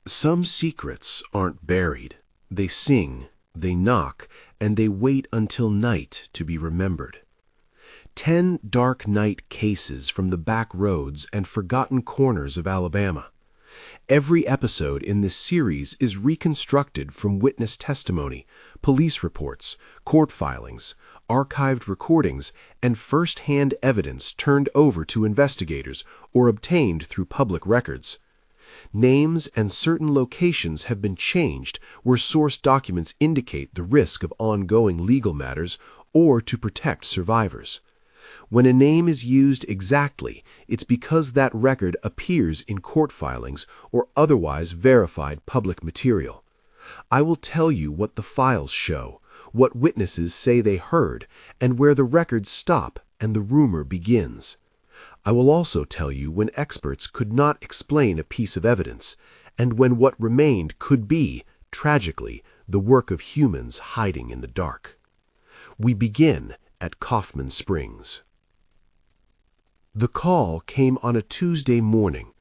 Some secrets aren't buried. They sing, they knock, and they wait until night to be remembered. 10 dark night cases from the back roads and forgotten corners of Alabama. Every episode in this series is reconstructed from witness testimony, police reports, court filings, archived recordings, and first-hand evidence turned over to investigators or obtained through public records. Names and certain locations have been changed where source documents indicate the risk of ongoing legal matters or to protect survivors. When a name is used exactly, it's because that record appears in court filings or otherwise verified public material. I will tell you what the files show, what witnesses say they heard, and where the records stop and the rumor begins. I will also tell you when experts could not explain a piece of evidence, and when what remained could be, tragically, the work of humans hiding in the dark. We begin at Kaufman Springs. The call came on a Tuesday morning.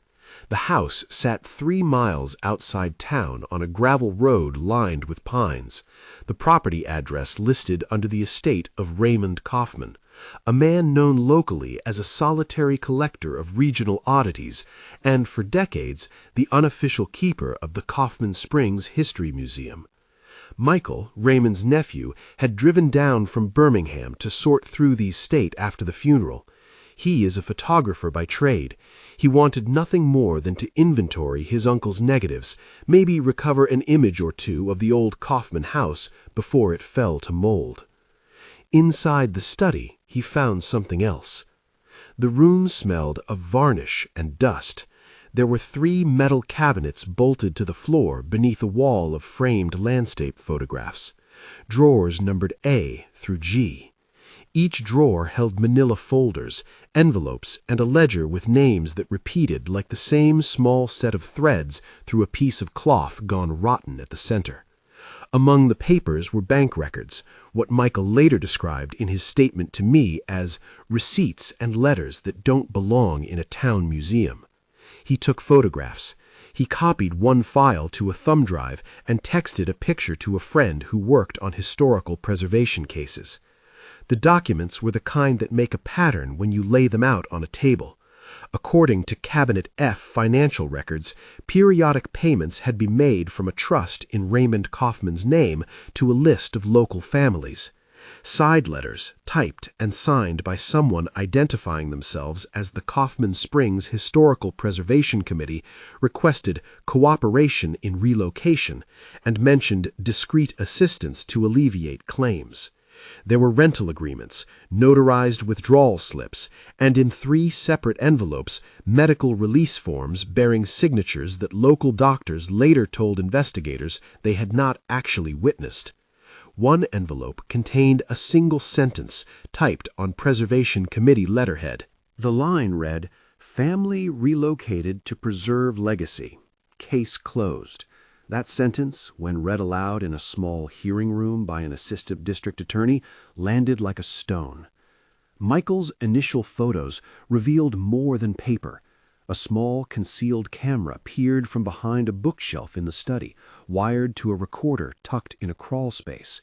The house sat 3 miles outside town on a gravel road lined with pines, the property address listed under the estate of Raymond Kaufman, a man known locally as a solitary collector of regional oddities and, for decades, the unofficial keeper of the Kaufman Springs History Museum. Michael, Raymond's nephew, had driven down from Birmingham to sort through the estate after the funeral. He is a photographer by trade. He wanted nothing more than to inventory his uncle's negatives, maybe recover an image or two of the old Kaufman house before it fell to mold. Inside the study, he found something else. The room smelled of varnish and dust. There were 3 metal cabinets bolted to the floor beneath a wall of framed landscape photographs, drawers numbered A through G. Each drawer held manila folders, envelopes, and a ledger with names that repeated like the same small set of threads through a piece of cloth gone rotten at the center. Among the papers were bank records, what Michael later described in his statement to me as receipts and letters that don't belong in a town museum. He took photographs. He copied one file to a thumb drive and texted a picture to a friend who worked on historical preservation cases. The documents were the kind that make a pattern when you lay them out on a table. According to Cabinet F financial records, periodic payments had been made from a trust in Raymond Kaufman's name to a list of local families. Side letters, typed and signed by someone identifying themselves as the Kaufman Springs Historical Preservation Committee, requested cooperation in relocation and mentioned discreet assistance to alleviate claims. There were rental agreements, notarized withdrawal slips, and in 3 separate envelopes, medical release forms bearing signatures that local doctors later told investigators they had not actually witnessed. One envelope contained a single sentence typed on Preservation Committee letterhead. The line read, "Family relocated to preserve legacy. Case closed." That sentence, when read aloud in a small hearing room by an assistant district attorney, landed like a stone. Michael's initial photos revealed more than paper. A small, concealed camera peered from behind a bookshelf in the study, wired to a recorder tucked in a crawl space.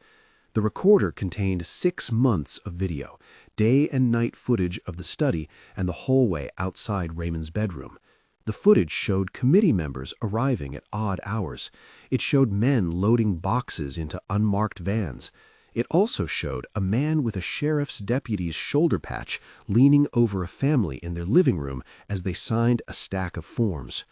The recorder contained 6 months of video, day and night footage of the study and the hallway outside Raymond's bedroom. The footage showed committee members arriving at odd hours. It showed men loading boxes into unmarked vans. It also showed a man with a sheriff's deputy's shoulder patch leaning over a family in their living room as they signed a stack of forms.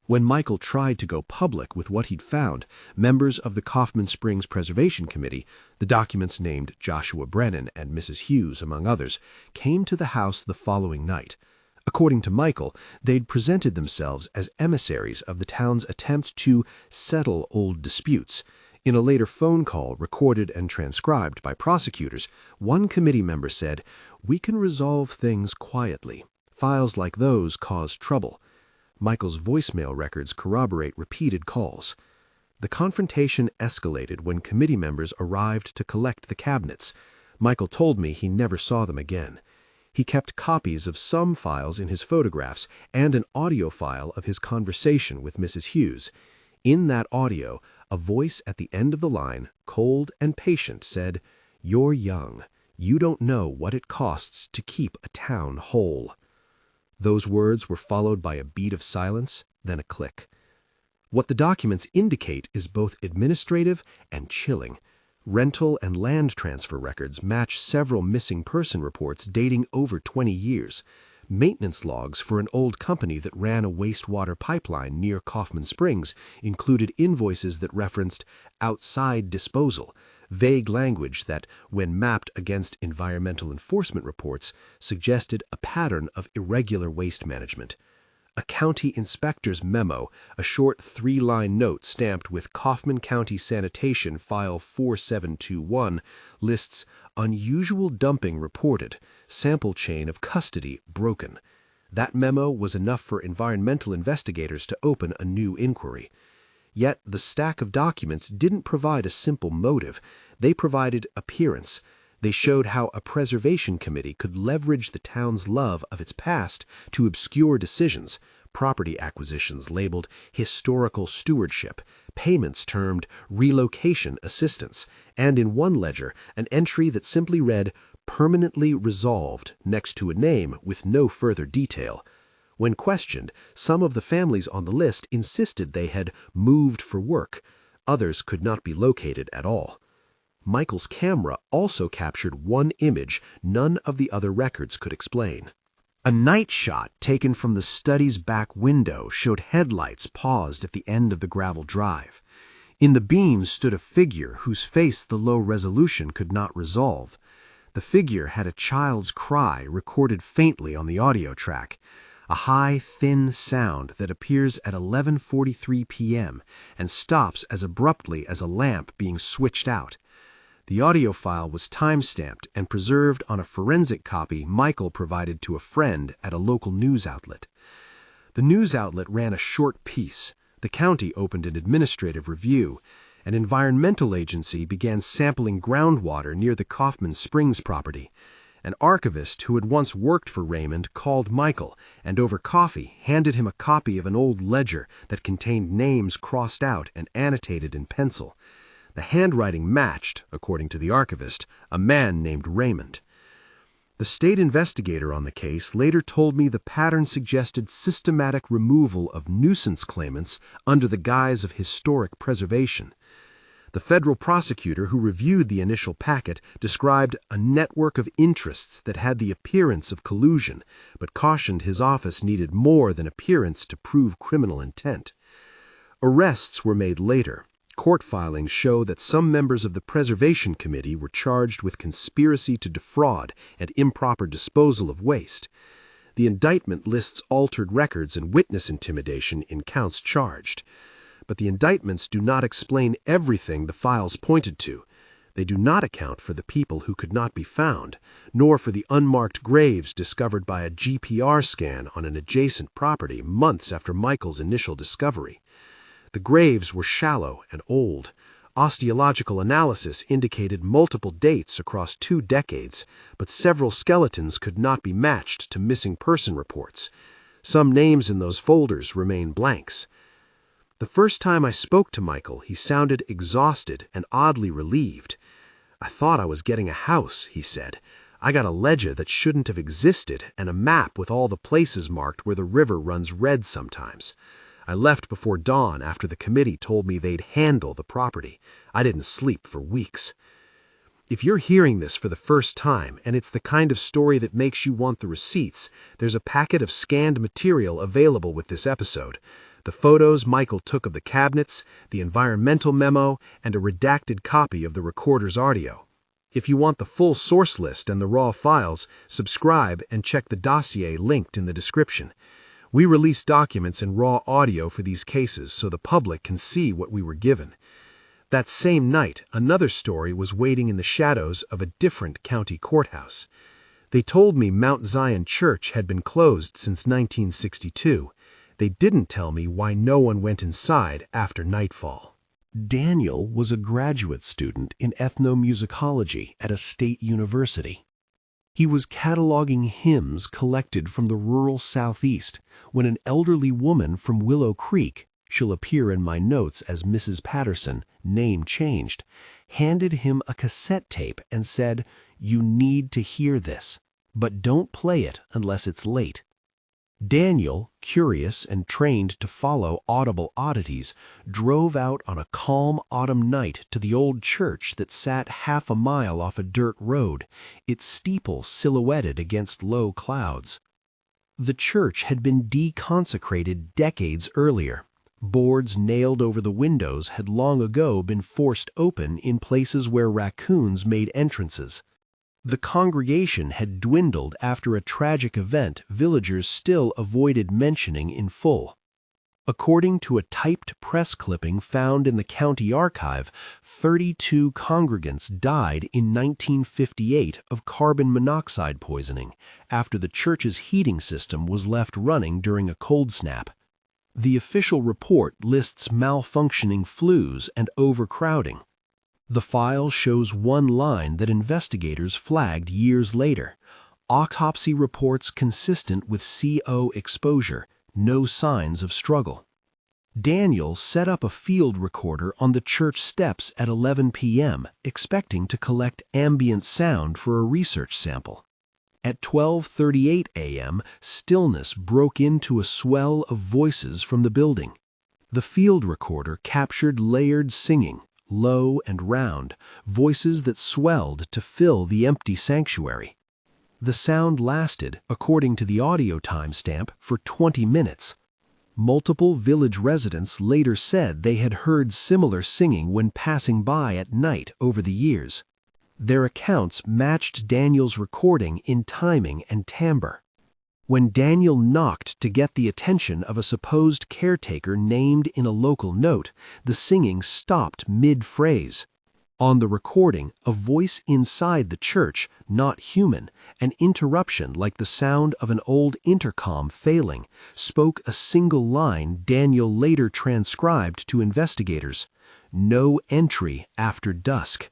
When Michael tried to go public with what he'd found, members of the Kaufman Springs Preservation Committee, the documents named Joshua Brennan and Mrs. Hughes among others, came to the house the following night. According to Michael, they'd presented themselves as emissaries of the town's attempt to settle old disputes. In a later phone call recorded and transcribed by prosecutors, one committee member said, "We can resolve things quietly. Files like those cause trouble." Michael's voicemail records corroborate repeated calls. The confrontation escalated when committee members arrived to collect the cabinets. Michael told me he never saw them again. He kept copies of some files in his photographs and an audio file of his conversation with Mrs. Hughes. In that audio, a voice at the end of the line, cold and patient, said, "You're young. You don't know what it costs to keep a town whole." Those words were followed by a beat of silence, then a click. What the documents indicate is both administrative and chilling. Rental and land transfer records match several missing person reports dating over 20 years. Maintenance logs for an old company that ran a wastewater pipeline near Kaufman Springs included invoices that referenced outside disposal, vague language that, when mapped against environmental enforcement reports, suggested a pattern of irregular waste management. A county inspector's memo, a short 3-line note stamped with Kaufman County Sanitation File 4721, lists unusual dumping reported, sample chain of custody broken. That memo was enough for environmental investigators to open a new inquiry. Yet the stack of documents didn't provide a simple motive. They provided appearance. They showed how a preservation committee could leverage the town's love of its past to obscure decisions, property acquisitions labeled historical stewardship, payments termed relocation assistance, and in one ledger, an entry that simply read, "permanently resolved," next to a name with no further detail. When questioned, some of the families on the list insisted they had moved for work. Others could not be located at all. Michael's camera also captured one image none of the other records could explain. A night shot taken from the study's back window showed headlights paused at the end of the gravel drive. In the beam stood a figure whose face the low resolution could not resolve. The figure had a child's cry recorded faintly on the audio track, a high, thin sound that appears at 11:43 p.m. and stops as abruptly as a lamp being switched out. The audio file was time-stamped and preserved on a forensic copy Michael provided to a friend at a local news outlet. The news outlet ran a short piece. The county opened an administrative review. An environmental agency began sampling groundwater near the Kaufman Springs property. An archivist who had once worked for Raymond called Michael and over coffee handed him a copy of an old ledger that contained names crossed out and annotated in pencil. The handwriting matched, according to the archivist, a man named Raymond. The state investigator on the case later told me the pattern suggested systematic removal of nuisance claimants under the guise of historic preservation. The federal prosecutor who reviewed the initial packet described a network of interests that had the appearance of collusion, but cautioned his office needed more than appearance to prove criminal intent. Arrests were made later. Court filings show that some members of the Preservation Committee were charged with conspiracy to defraud and improper disposal of waste. The indictment lists altered records and witness intimidation in counts charged. But the indictments do not explain everything the files pointed to. They do not account for the people who could not be found, nor for the unmarked graves discovered by a GPR scan on an adjacent property months after Michael's initial discovery. The graves were shallow and old. Osteological analysis indicated multiple dates across 2 decades, but several skeletons could not be matched to missing person reports. Some names in those folders remain blanks. The first time I spoke to Michael, he sounded exhausted and oddly relieved. "I thought I was getting a house," he said. "I got a ledger that shouldn't have existed and a map with all the places marked where the river runs red sometimes. I left before dawn after the committee told me they'd handle the property. I didn't sleep for weeks." If you're hearing this for the first time and it's the kind of story that makes you want the receipts, there's a packet of scanned material available with this episode. The photos Michael took of the cabinets, the environmental memo, and a redacted copy of the recorder's audio. If you want the full source list and the raw files, subscribe and check the dossier linked in the description. We release documents and raw audio for these cases so the public can see what we were given. That same night, another story was waiting in the shadows of a different county courthouse. They told me Mount Zion Church had been closed since 1962. They didn't tell me why no one went inside after nightfall. Daniel was a graduate student in ethnomusicology at a state university. He was cataloging hymns collected from the rural Southeast when an elderly woman from Willow Creek she'll appear in my notes as Mrs. Patterson, name changed, handed him a cassette tape and said, "You need to hear this, but don't play it unless it's late." Daniel, curious and trained to follow audible oddities, drove out on a calm autumn night to the old church that sat half a mile off a dirt road, its steeple silhouetted against low clouds. The church had been deconsecrated decades earlier. Boards nailed over the windows had long ago been forced open in places where raccoons made entrances. The congregation had dwindled after a tragic event villagers still avoided mentioning in full. According to a typed press clipping found in the county archive, 32 congregants died in 1958 of carbon monoxide poisoning after the church's heating system was left running during a cold snap. The official report lists malfunctioning flues and overcrowding. The file shows one line that investigators flagged years later: autopsy reports consistent with CO exposure, no signs of struggle. Daniel set up a field recorder on the church steps at 11 p.m., expecting to collect ambient sound for a research sample. At 12:38 a.m., stillness broke into a swell of voices from the building. The field recorder captured layered singing, low and round, voices that swelled to fill the empty sanctuary. The sound lasted, according to the audio timestamp, for 20 minutes. Multiple village residents later said they had heard similar singing when passing by at night over the years. Their accounts matched Daniel's recording in timing and timbre. When Daniel knocked to get the attention of a supposed caretaker named in a local note, the singing stopped mid-phrase. On the recording, a voice inside the church, not human, an interruption like the sound of an old intercom failing, spoke a single line Daniel later transcribed to investigators: "No entry after dusk."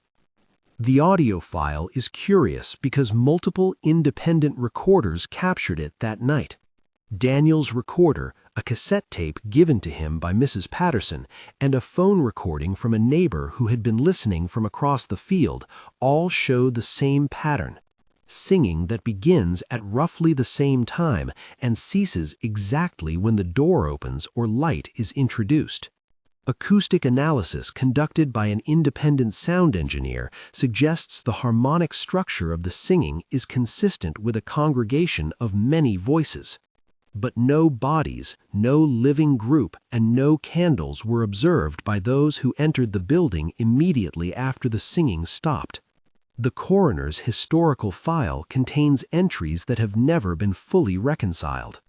The audio file is curious because multiple independent recorders captured it that night. Daniel's recorder, a cassette tape given to him by Mrs. Patterson, and a phone recording from a neighbor who had been listening from across the field all show the same pattern: singing that begins at roughly the same time and ceases exactly when the door opens or light is introduced. Acoustic analysis conducted by an independent sound engineer suggests the harmonic structure of the singing is consistent with a congregation of many voices. But no bodies, no living group, and no candles were observed by those who entered the building immediately after the singing stopped. The coroner's historical file contains entries that have never been fully reconciled.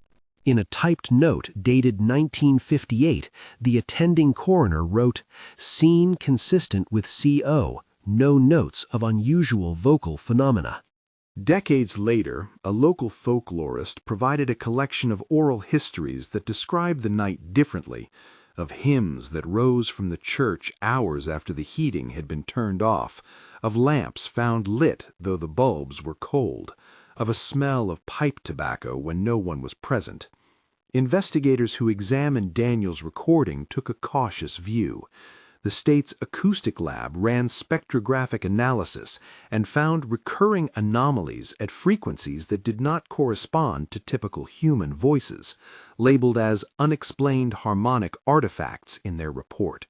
In a typed note dated 1958, the attending coroner wrote, "Scene consistent with CO, no notes of unusual vocal phenomena." Decades later, a local folklorist provided a collection of oral histories that described the night differently, of hymns that rose from the church hours after the heating had been turned off, of lamps found lit though the bulbs were cold, of a smell of pipe tobacco when no one was present. Investigators who examined Daniel's recording took a cautious view. The state's acoustic lab ran spectrographic analysis and found recurring anomalies at frequencies that did not correspond to typical human voices, labeled as unexplained harmonic artifacts in their report.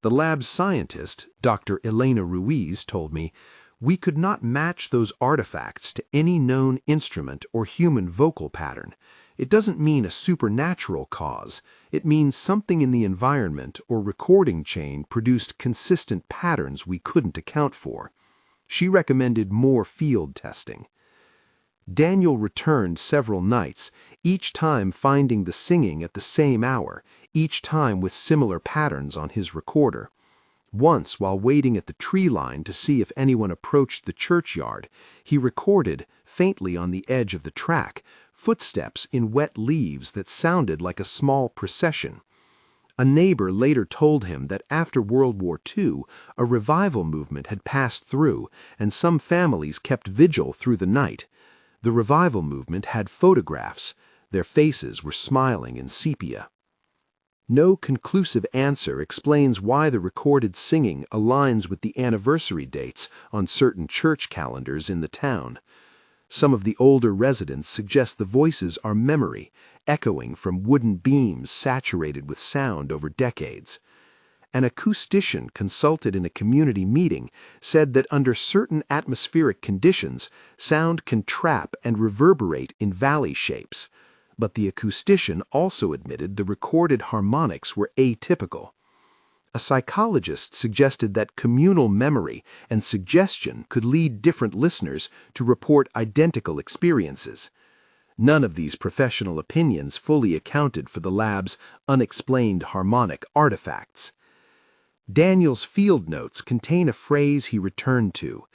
The lab's scientist, Dr. Elena Ruiz, told me, "We could not match those artifacts to any known instrument or human vocal pattern. It doesn't mean a supernatural cause. It means something in the environment or recording chain produced consistent patterns we couldn't account for." She recommended more field testing. Daniel returned several nights, each time finding the singing at the same hour, each time with similar patterns on his recorder. Once, while waiting at the tree line to see if anyone approached the churchyard, he recorded, faintly on the edge of the track, footsteps in wet leaves that sounded like a small procession. A neighbor later told him that after World War II, a revival movement had passed through, and some families kept vigil through the night. The revival movement had photographs. Their faces were smiling in sepia. No conclusive answer explains why the recorded singing aligns with the anniversary dates on certain church calendars in the town. Some of the older residents suggest the voices are memory, echoing from wooden beams saturated with sound over decades. An acoustician consulted in a community meeting said that under certain atmospheric conditions, sound can trap and reverberate in valley shapes. But the acoustician also admitted the recorded harmonics were atypical. A psychologist suggested that communal memory and suggestion could lead different listeners to report identical experiences. None of these professional opinions fully accounted for the lab's unexplained harmonic artifacts. Daniel's field notes contain a phrase he returned to.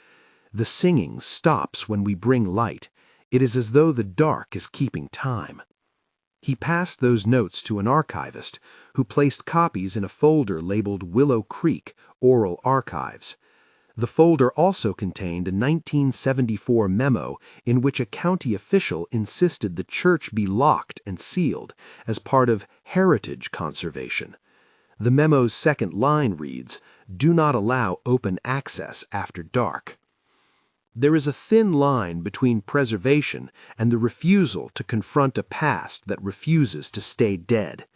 "The singing stops when we bring light. It is as though the dark is keeping time." He passed those notes to an archivist, who placed copies in a folder labeled Willow Creek Oral Archives. The folder also contained a 1974 memo in which a county official insisted the church be locked and sealed as part of heritage conservation. The memo's second line reads, "Do not allow open access after dark." There is a thin line between preservation and the refusal to confront a past that refuses to stay dead.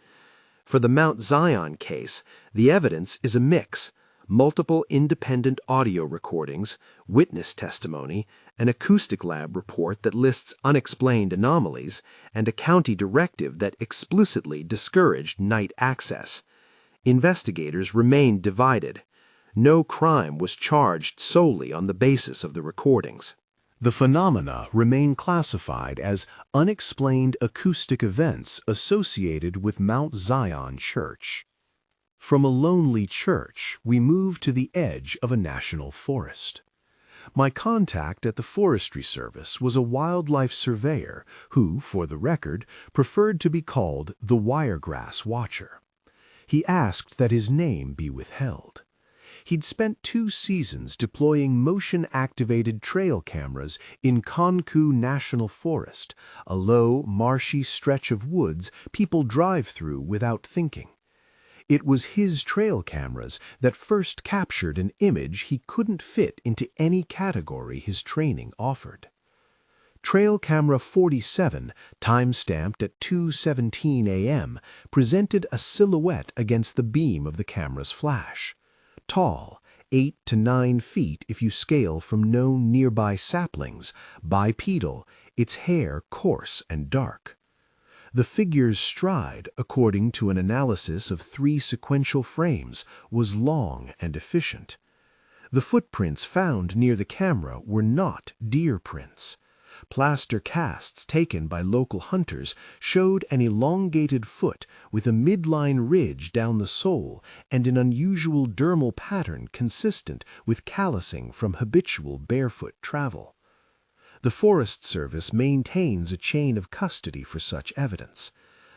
For the Mount Zion case, the evidence is a mix: multiple independent audio recordings, witness testimony, an acoustic lab report that lists unexplained anomalies, and a county directive that explicitly discouraged night access. Investigators remain divided. No crime was charged solely on the basis of the recordings. The phenomena remain classified as unexplained acoustic events associated with Mount Zion Church. From a lonely church, we move to the edge of a national forest. My contact at the Forestry Service was a wildlife surveyor who, for the record, preferred to be called the Wiregrass Watcher. He asked that his name be withheld. He'd spent 2 seasons deploying motion-activated trail cameras in Concu National Forest, a low, marshy stretch of woods people drive through without thinking. It was his trail cameras that first captured an image he couldn't fit into any category his training offered. Trail camera 47, time-stamped at 2:17 a.m., presented a silhouette against the beam of the camera's flash. Tall, 8 to 9 feet if you scale from known nearby saplings, bipedal, its hair coarse and dark. The figure's stride, according to an analysis of 3 sequential frames, was long and efficient. The footprints found near the camera were not deer prints. Plaster casts taken by local hunters showed an elongated foot with a midline ridge down the sole and an unusual dermal pattern consistent with callousing from habitual barefoot travel. The Forest Service maintains a chain of custody for such evidence.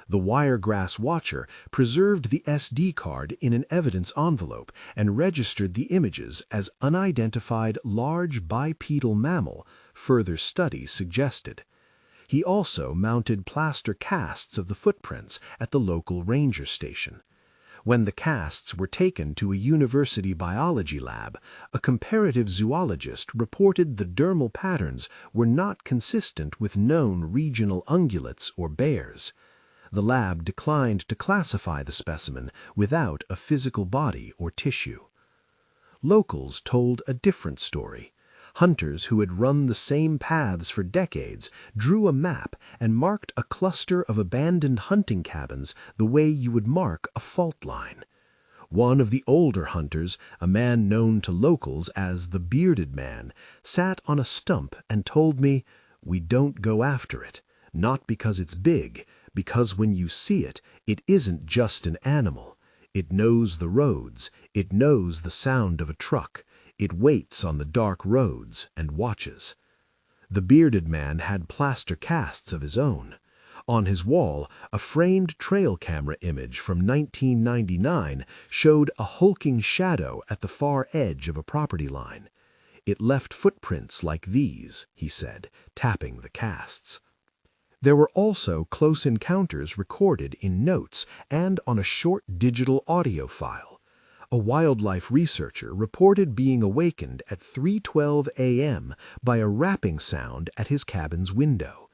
The Wiregrass Watcher preserved the SD card in an evidence envelope and registered the images as unidentified large bipedal mammal, further studies suggested. He also mounted plaster casts of the footprints at the local ranger station. When the casts were taken to a university biology lab, a comparative zoologist reported the dermal patterns were not consistent with known regional ungulates or bears. The lab declined to classify the specimen without a physical body or tissue. Locals told a different story. Hunters who had run the same paths for decades drew a map and marked a cluster of abandoned hunting cabins the way you would mark a fault line. One of the older hunters, a man known to locals as the Bearded Man, sat on a stump and told me, "We don't go after it, not because it's big, because when you see it, it isn't just an animal. It knows the roads, it knows the sound of a truck. It waits on the dark roads and watches." The Bearded Man had plaster casts of his own. On his wall, a framed trail camera image from 1999 showed a hulking shadow at the far edge of a property line. "It left footprints like these," he said, tapping the casts. There were also close encounters recorded in notes and on a short digital audio file. A wildlife researcher reported being awakened at 3:12 a.m. by a rapping sound at his cabin's window.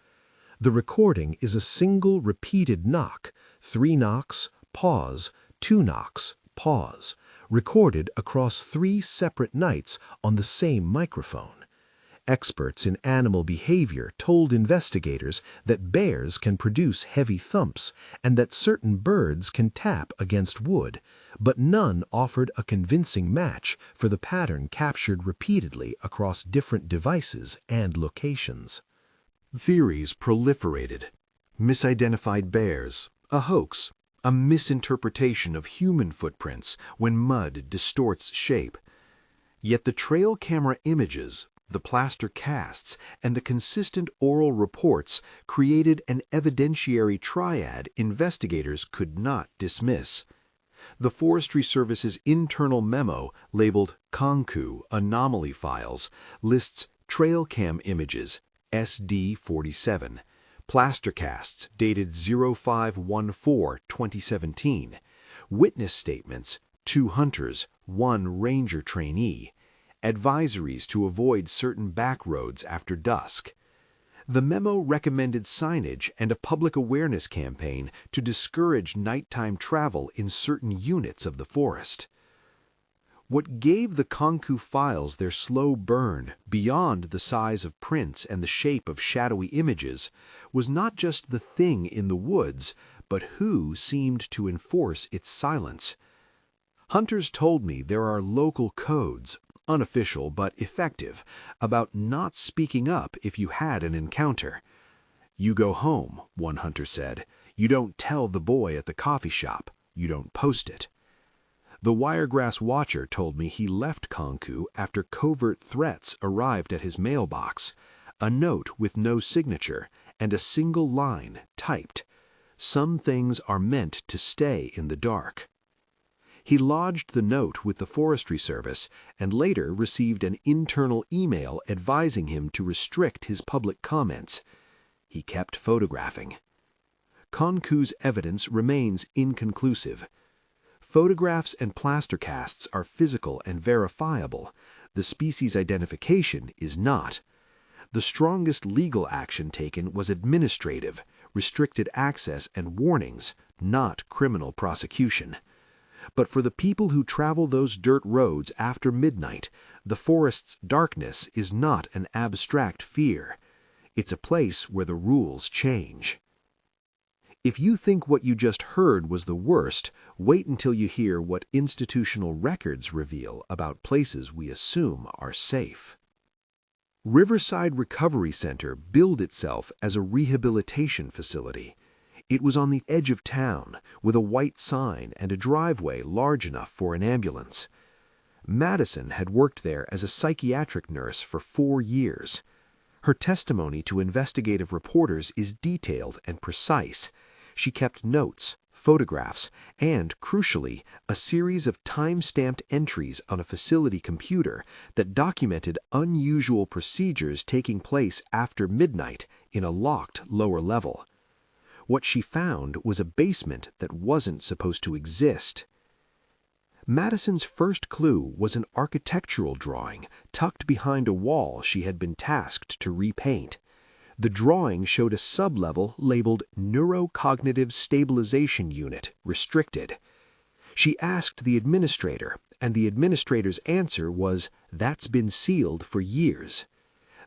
The recording is a single repeated knock, 3 knocks, pause, 2 knocks, pause, recorded across 3 separate nights on the same microphone. Experts in animal behavior told investigators that bears can produce heavy thumps and that certain birds can tap against wood, but none offered a convincing match for the pattern captured repeatedly across different devices and locations. Theories proliferated. Misidentified bears, a hoax, a misinterpretation of human footprints when mud distorts shape. Yet the trail camera images, the plaster casts, and the consistent oral reports created an evidentiary triad investigators could not dismiss. The Forestry Service's internal memo, labeled Concu Anomaly Files, lists trail cam images, SD-47, plaster casts dated 05/14/2017, witness statements, 2 hunters, 1 ranger trainee, advisories to avoid certain back roads after dusk. The memo recommended signage and a public awareness campaign to discourage nighttime travel in certain units of the forest. What gave the Concu files their slow burn, beyond the size of prints and the shape of shadowy images, was not just the thing in the woods, but who seemed to enforce its silence. Hunters told me there are local codes, unofficial but effective, about not speaking up if you had an encounter. "You go home," one hunter said. "You don't tell the boy at the coffee shop. You don't post it." The Wiregrass watcher told me he left Concu after covert threats arrived at his mailbox, a note with no signature and a single line typed, "Some things are meant to stay in the dark." He lodged the note with the Forestry Service and later received an internal email advising him to restrict his public comments. He kept photographing. Concu's evidence remains inconclusive. Photographs and plaster casts are physical and verifiable. The species identification is not. The strongest legal action taken was administrative, restricted access and warnings, not criminal prosecution. But for the people who travel those dirt roads after midnight, the forest's darkness is not an abstract fear. It's a place where the rules change. If you think what you just heard was the worst, wait until you hear what institutional records reveal about places we assume are safe. Riverside Recovery Center billed itself as a rehabilitation facility. It was on the edge of town, with a white sign and a driveway large enough for an ambulance. Madison had worked there as a psychiatric nurse for 4 years. Her testimony to investigative reporters is detailed and precise. She kept notes, photographs, and, crucially, a series of time-stamped entries on a facility computer that documented unusual procedures taking place after midnight in a locked lower level. What she found was a basement that wasn't supposed to exist. Madison's first clue was an architectural drawing tucked behind a wall she had been tasked to repaint. The drawing showed a sublevel labeled Neurocognitive Stabilization Unit, Restricted. She asked the administrator, and the administrator's answer was, "That's been sealed for years."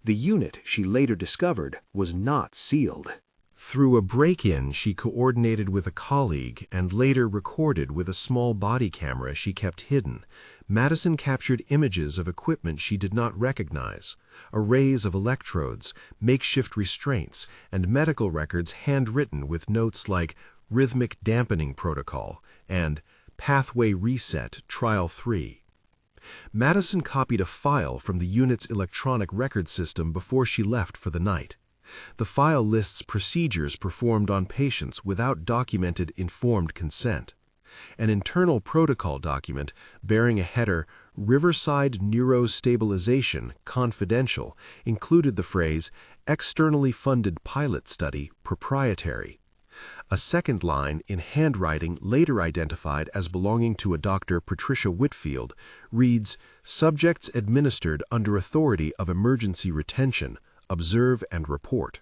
The unit, she later discovered, was not sealed. Through a break-in she coordinated with a colleague and later recorded with a small body camera she kept hidden, Madison captured images of equipment she did not recognize, arrays of electrodes, makeshift restraints, and medical records handwritten with notes like Rhythmic Dampening Protocol and Pathway Reset Trial 3. Madison copied a file from the unit's electronic record system before she left for the night. The file lists procedures performed on patients without documented informed consent. An internal protocol document bearing a header Riverside Neurostabilization Confidential included the phrase externally funded pilot study, proprietary. A second line in handwriting later identified as belonging to a Dr. Patricia Whitfield reads, "Subjects administered under authority of emergency retention, observe and report."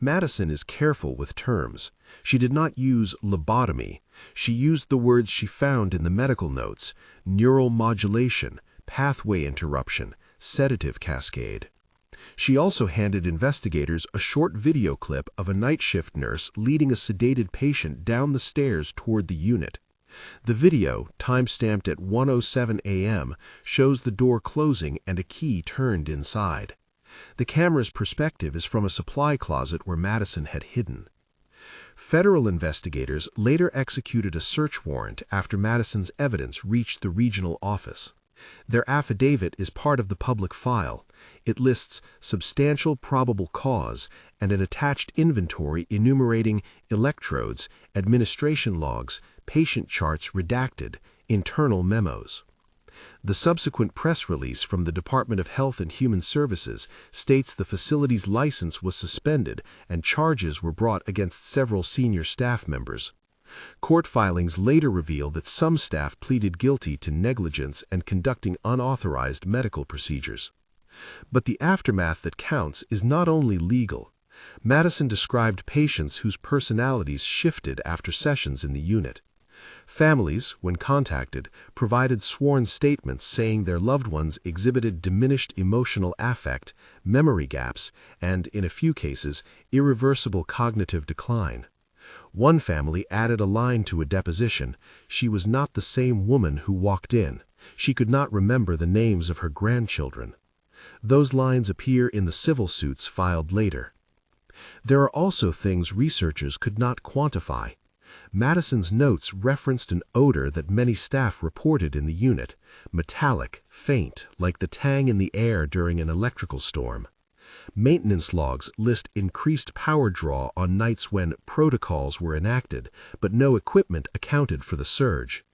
Madison is careful with terms. She did not use lobotomy. She used the words she found in the medical notes: neural modulation, pathway interruption, sedative cascade. She also handed investigators a short video clip of a night shift nurse leading a sedated patient down the stairs toward the unit. The video, time-stamped at 1:07 a.m., shows the door closing and a key turned inside. The camera's perspective is from a supply closet where Madison had hidden. Federal investigators later executed a search warrant after Madison's evidence reached the regional office. Their affidavit is part of the public file. It lists substantial probable cause and an attached inventory enumerating electrodes, administration logs, patient charts redacted, internal memos. The subsequent press release from the Department of Health and Human Services states the facility's license was suspended and charges were brought against several senior staff members. Court filings later reveal that some staff pleaded guilty to negligence and conducting unauthorized medical procedures. But the aftermath that counts is not only legal. Madison described patients whose personalities shifted after sessions in the unit. Families, when contacted, provided sworn statements saying their loved ones exhibited diminished emotional affect, memory gaps, and, in a few cases, irreversible cognitive decline. One family added a line to a deposition: she was not the same woman who walked in. She could not remember the names of her grandchildren. Those lines appear in the civil suits filed later. There are also things researchers could not quantify. Madison's notes referenced an odor that many staff reported in the unit: metallic, faint, like the tang in the air during an electrical storm. Maintenance logs list increased power draw on nights when protocols were enacted, but no equipment accounted for the surge.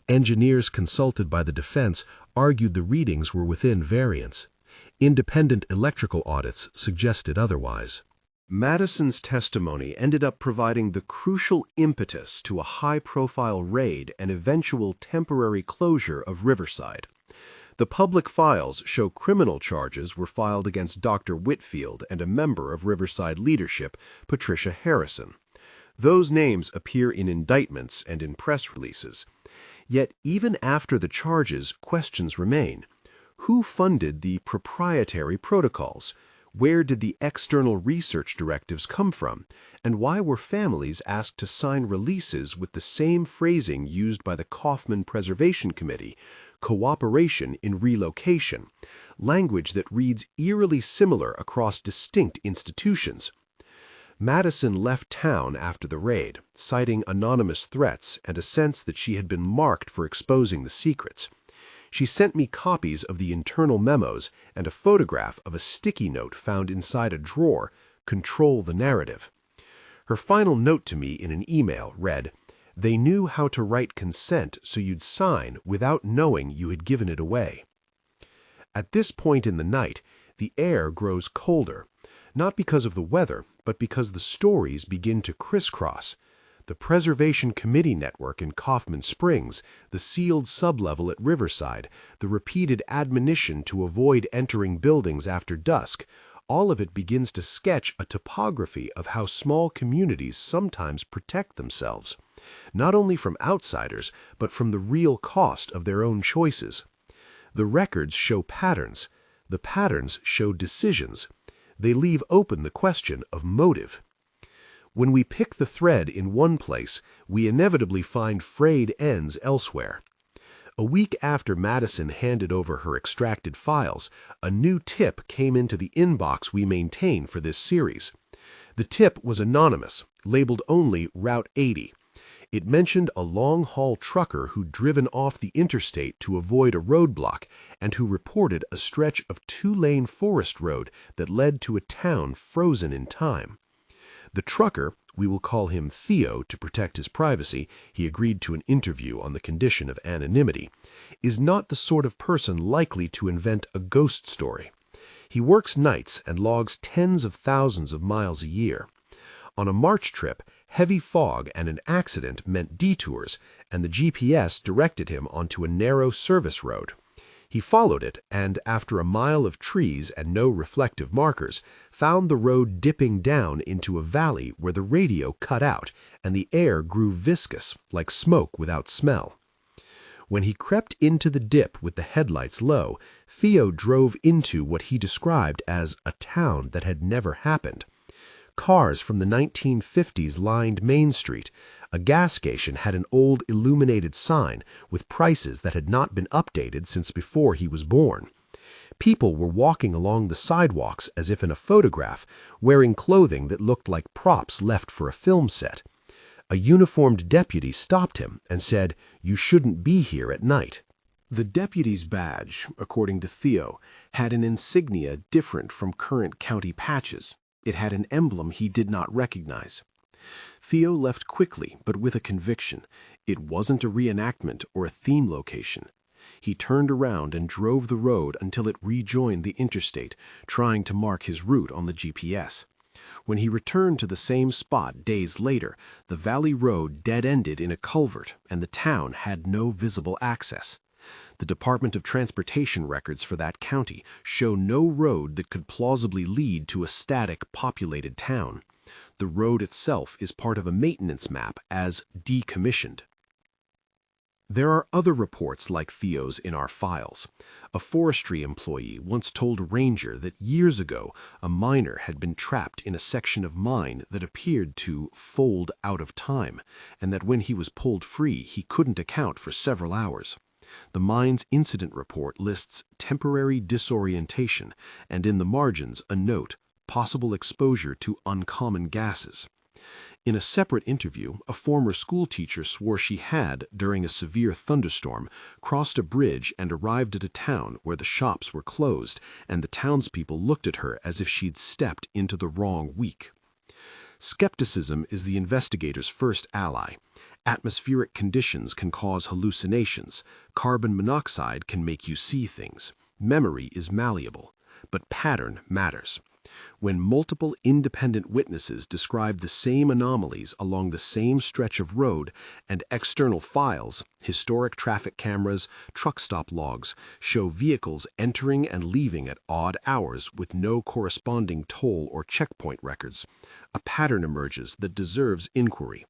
Engineers consulted by the defense argued the readings were within variance. Independent electrical audits suggested otherwise. Madison's testimony ended up providing the crucial impetus to a high-profile raid and eventual temporary closure of Riverside. The public files show criminal charges were filed against Dr. Whitfield and a member of Riverside leadership, Patricia Harrison. Those names appear in indictments and in press releases. Yet even after the charges, questions remain. Who funded the proprietary protocols? Where did the external research directives come from? And why were families asked to sign releases with the same phrasing used by the Kaufman Preservation Committee, cooperation in relocation, language that reads eerily similar across distinct institutions? Madison left town after the raid, citing anonymous threats and a sense that she had been marked for exposing the secrets. She sent me copies of the internal memos and a photograph of a sticky note found inside a drawer: "Control the narrative." Her final note to me in an email read, "They knew how to write consent so you'd sign without knowing you had given it away." At this point in the night, the air grows colder, not because of the weather, but because the stories begin to crisscross. The Preservation Committee network in Kaufman Springs, the sealed sublevel at Riverside, the repeated admonition to avoid entering buildings after dusk, all of it begins to sketch a topography of how small communities sometimes protect themselves, not only from outsiders, but from the real cost of their own choices. The records show patterns. The patterns show decisions. They leave open the question of motive. When we pick the thread in one place, we inevitably find frayed ends elsewhere. A week after Madison handed over her extracted files, a new tip came into the inbox we maintain for this series. The tip was anonymous, labeled only Route 80. It mentioned a long-haul trucker who'd driven off the interstate to avoid a roadblock and who reported a stretch of two-lane forest road that led to a town frozen in time. The trucker, we will call him Theo to protect his privacy, he agreed to an interview on the condition of anonymity, is not the sort of person likely to invent a ghost story. He works nights and logs tens of thousands of miles a year. On a March trip, heavy fog and an accident meant detours, and the GPS directed him onto a narrow service road. He followed it and, after a mile of trees and no reflective markers, found the road dipping down into a valley where the radio cut out and the air grew viscous, like smoke without smell. When he crept into the dip with the headlights low, Theo drove into what he described as a town that had never happened. Cars from the 1950s lined Main Street. A gas station had an old illuminated sign with prices that had not been updated since before he was born. People were walking along the sidewalks as if in a photograph, wearing clothing that looked like props left for a film set. A uniformed deputy stopped him and said, "You shouldn't be here at night." The deputy's badge, according to Theo, had an insignia different from current county patches. It had an emblem he did not recognize. Theo left quickly, but with a conviction. It wasn't a reenactment or a theme location. He turned around and drove the road until it rejoined the interstate, trying to mark his route on the GPS. When he returned to the same spot days later, the valley road dead-ended in a culvert and the town had no visible access. The Department of Transportation records for that county show no road that could plausibly lead to a static, populated town. The road itself is part of a maintenance map as decommissioned. There are other reports like Theo's in our files. A forestry employee once told a ranger that years ago a miner had been trapped in a section of mine that appeared to fold out of time, and that when he was pulled free he couldn't account for several hours. The mine's incident report lists temporary disorientation, and in the margins a note, possible exposure to uncommon gases. In a separate interview, a former schoolteacher swore she had, during a severe thunderstorm, crossed a bridge and arrived at a town where the shops were closed, and the townspeople looked at her as if she'd stepped into the wrong week. Skepticism is the investigator's first ally. Atmospheric conditions can cause hallucinations. Carbon monoxide can make you see things. Memory is malleable, but pattern matters. When multiple independent witnesses describe the same anomalies along the same stretch of road and external files, historic traffic cameras, truck stop logs, show vehicles entering and leaving at odd hours with no corresponding toll or checkpoint records, a pattern emerges that deserves inquiry.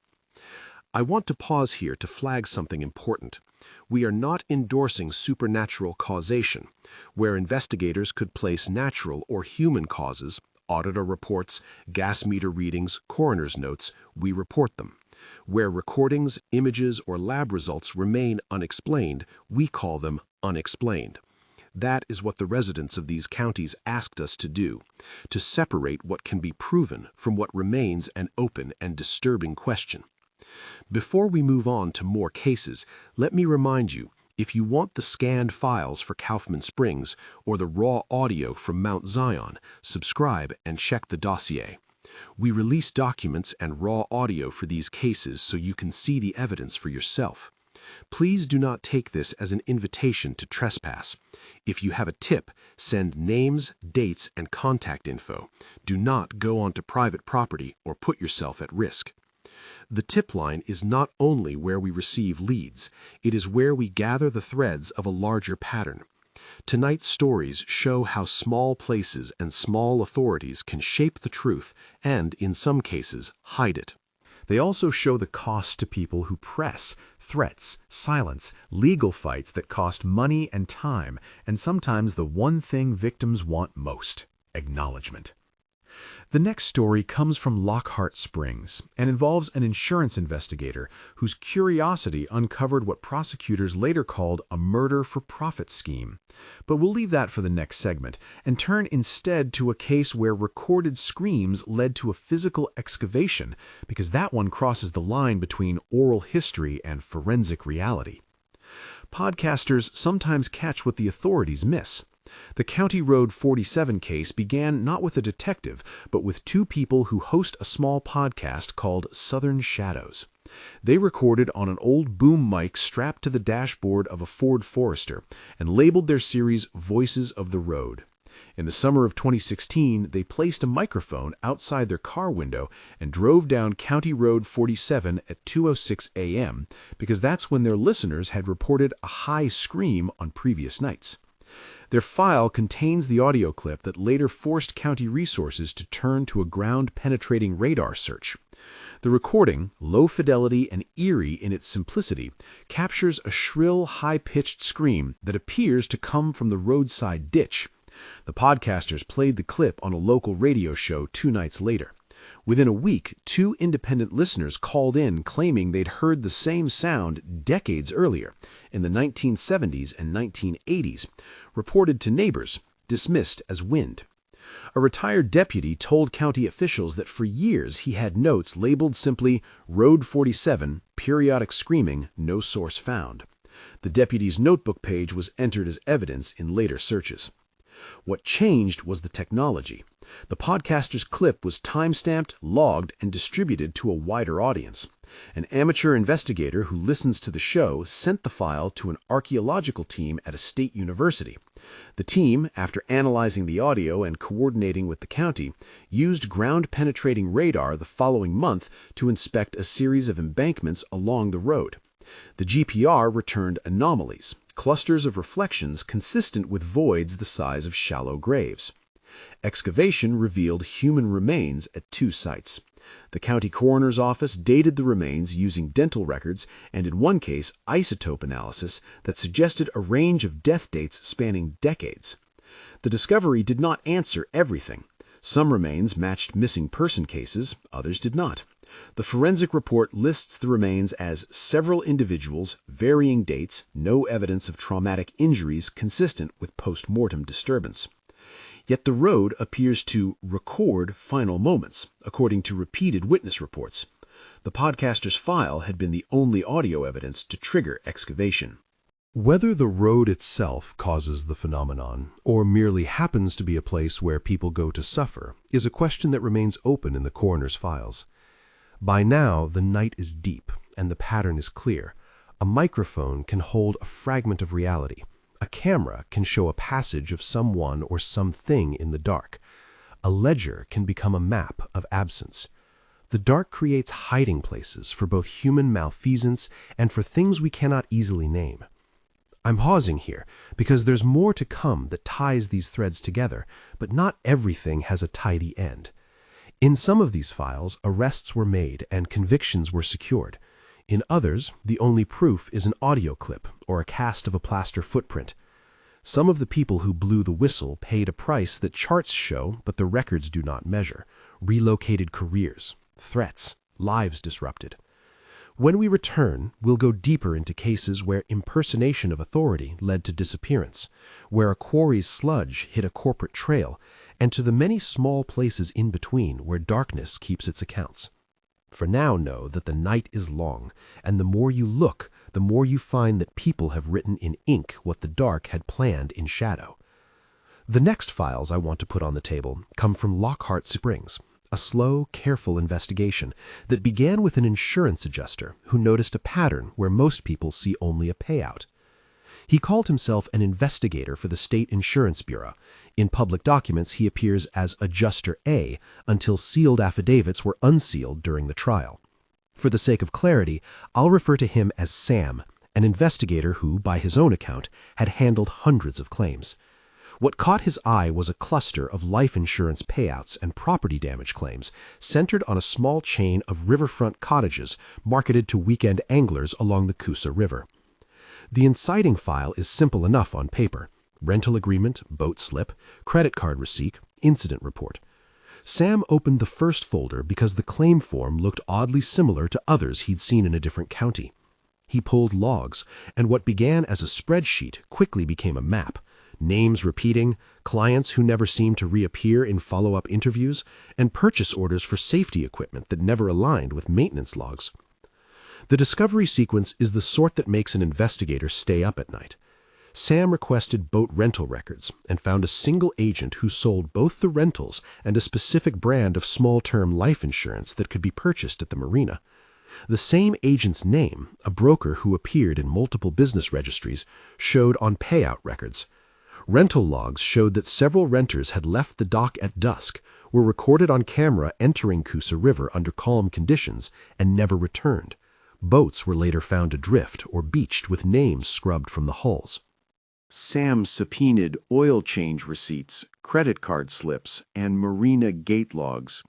I want to pause here to flag something important. We are not endorsing supernatural causation, where investigators could place natural or human causes, auditor reports, gas meter readings, coroner's notes, we report them. Where recordings, images, or lab results remain unexplained, we call them unexplained. That is what the residents of these counties asked us to do, to separate what can be proven from what remains an open and disturbing question. Before we move on to more cases, let me remind you, if you want the scanned files for Kaufman Springs or the raw audio from Mount Zion, subscribe and check the dossier. We release documents and raw audio for these cases so you can see the evidence for yourself. Please do not take this as an invitation to trespass. If you have a tip, send names, dates, and contact info. Do not go onto private property or put yourself at risk. The tip line is not only where we receive leads, it is where we gather the threads of a larger pattern. Tonight's stories show how small places and small authorities can shape the truth and, in some cases, hide it. They also show the cost to people who press, threats, silence, legal fights that cost money and time, and sometimes the one thing victims want most: acknowledgement. The next story comes from Lockhart Springs and involves an insurance investigator whose curiosity uncovered what prosecutors later called a murder-for-profit scheme. But we'll leave that for the next segment and turn instead to a case where recorded screams led to a physical excavation, because that one crosses the line between oral history and forensic reality. Podcasters sometimes catch what the authorities miss. The County Road 47 case began not with a detective, but with two people who host a small podcast called Southern Shadows. They recorded on an old boom mic strapped to the dashboard of a Ford Forester and labeled their series Voices of the Road. In the summer of 2016, they placed a microphone outside their car window and drove down County Road 47 at 2:06 a.m. because that's when their listeners had reported a high scream on previous nights. Their file contains the audio clip that later forced county resources to turn to a ground-penetrating radar search. The recording, low fidelity and eerie in its simplicity, captures a shrill, high-pitched scream that appears to come from the roadside ditch. The podcasters played the clip on a local radio show 2 nights later. Within a week, 2 independent listeners called in claiming they'd heard the same sound decades earlier, in the 1970s and 1980s, reported to neighbors, dismissed as wind. A retired deputy told county officials that for years he had notes labeled simply Road 47, periodic screaming, no source found. The deputy's notebook page was entered as evidence in later searches. What changed was the technology. The podcaster's clip was time-stamped, logged, and distributed to a wider audience. An amateur investigator who listens to the show sent the file to an archaeological team at a state university. The team, after analyzing the audio and coordinating with the county, used ground-penetrating radar the following month to inspect a series of embankments along the road. The GPR returned anomalies, clusters of reflections consistent with voids the size of shallow graves. Excavation revealed human remains at 2 sites. The county coroner's office dated the remains using dental records and, in one case, isotope analysis that suggested a range of death dates spanning decades. The discovery did not answer everything. Some remains matched missing person cases, others did not. The forensic report lists the remains as several individuals, varying dates, no evidence of traumatic injuries consistent with post-mortem disturbance. Yet the road appears to record final moments, according to repeated witness reports. The podcaster's file had been the only audio evidence to trigger excavation. Whether the road itself causes the phenomenon, or merely happens to be a place where people go to suffer, is a question that remains open in the coroner's files. By now, the night is deep, and the pattern is clear. A microphone can hold a fragment of reality. A camera can show a passage of someone or something in the dark. A ledger can become a map of absence. The dark creates hiding places for both human malfeasance and for things we cannot easily name. I'm pausing here because there's more to come that ties these threads together, but not everything has a tidy end. In some of these files, arrests were made and convictions were secured. In others, the only proof is an audio clip or a cast of a plaster footprint. Some of the people who blew the whistle paid a price that charts show but the records do not measure. Relocated careers, threats, lives disrupted. When we return, we'll go deeper into cases where impersonation of authority led to disappearance, where a quarry's sludge hit a corporate trail, and to the many small places in between where darkness keeps its accounts. For now, know that the night is long, and the more you look, the more you find that people have written in ink what the dark had planned in shadow. The next files I want to put on the table come from Lockhart Springs, a slow, careful investigation that began with an insurance adjuster who noticed a pattern where most people see only a payout. He called himself an investigator for the State Insurance Bureau. In public documents, he appears as Adjuster A until sealed affidavits were unsealed during the trial. For the sake of clarity, I'll refer to him as Sam, an investigator who, by his own account, had handled hundreds of claims. What caught his eye was a cluster of life insurance payouts and property damage claims centered on a small chain of riverfront cottages marketed to weekend anglers along the Coosa River. The inciting file is simple enough on paper: rental agreement, boat slip, credit card receipt, incident report. Sam opened the first folder because the claim form looked oddly similar to others he'd seen in a different county. He pulled logs, and what began as a spreadsheet quickly became a map. Names repeating, clients who never seemed to reappear in follow-up interviews, and purchase orders for safety equipment that never aligned with maintenance logs. The discovery sequence is the sort that makes an investigator stay up at night. Sam requested boat rental records and found a single agent who sold both the rentals and a specific brand of small-term life insurance that could be purchased at the marina. The same agent's name, a broker who appeared in multiple business registries, showed on payout records. Rental logs showed that several renters had left the dock at dusk, were recorded on camera entering Coosa River under calm conditions, and never returned. Boats were later found adrift or beached with names scrubbed from the hulls. Sam subpoenaed oil change receipts, credit card slips, and marina gate logs.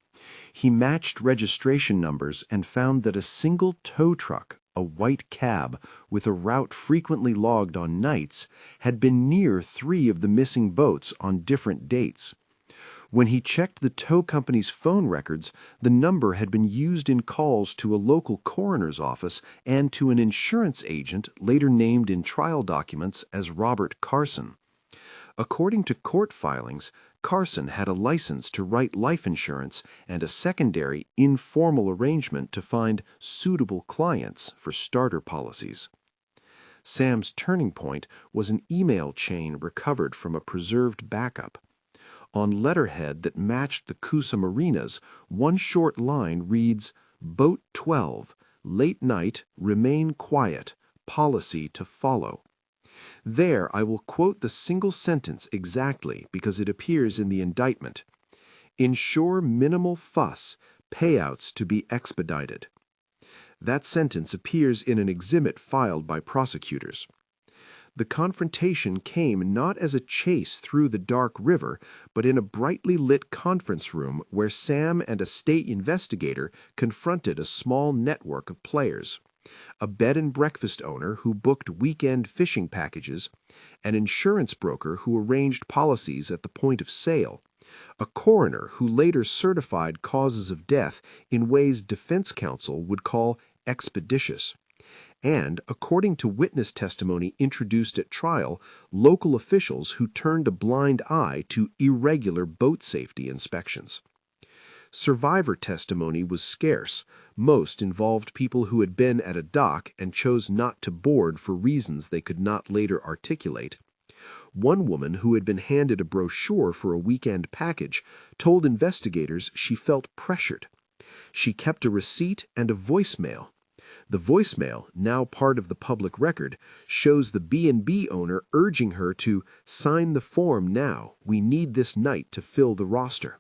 He matched registration numbers and found that a single tow truck, a white cab with a route frequently logged on nights, had been near 3 of the missing boats on different dates. When he checked the tow company's phone records, the number had been used in calls to a local coroner's office and to an insurance agent later named in trial documents as Robert Carson. According to court filings, Carson had a license to write life insurance and a secondary, informal arrangement to find suitable clients for starter policies. Sam's turning point was an email chain recovered from a preserved backup. On letterhead that matched the Coosa marinas, one short line reads, "Boat 12, late night, remain quiet, policy to follow." There I will quote the single sentence exactly because it appears in the indictment. "Ensure minimal fuss, payouts to be expedited." That sentence appears in an exhibit filed by prosecutors. The confrontation came not as a chase through the dark river, but in a brightly lit conference room where Sam and a state investigator confronted a small network of players. A bed and breakfast owner who booked weekend fishing packages, an insurance broker who arranged policies at the point of sale, a coroner who later certified causes of death in ways defense counsel would call expeditious, and, according to witness testimony introduced at trial, local officials who turned a blind eye to irregular boat safety inspections. Survivor testimony was scarce. Most involved people who had been at a dock and chose not to board for reasons they could not later articulate. One woman who had been handed a brochure for a weekend package told investigators she felt pressured. She kept a receipt and a voicemail. The voicemail, now part of the public record, shows the B&B owner urging her to sign the form now. We need this night to fill the roster.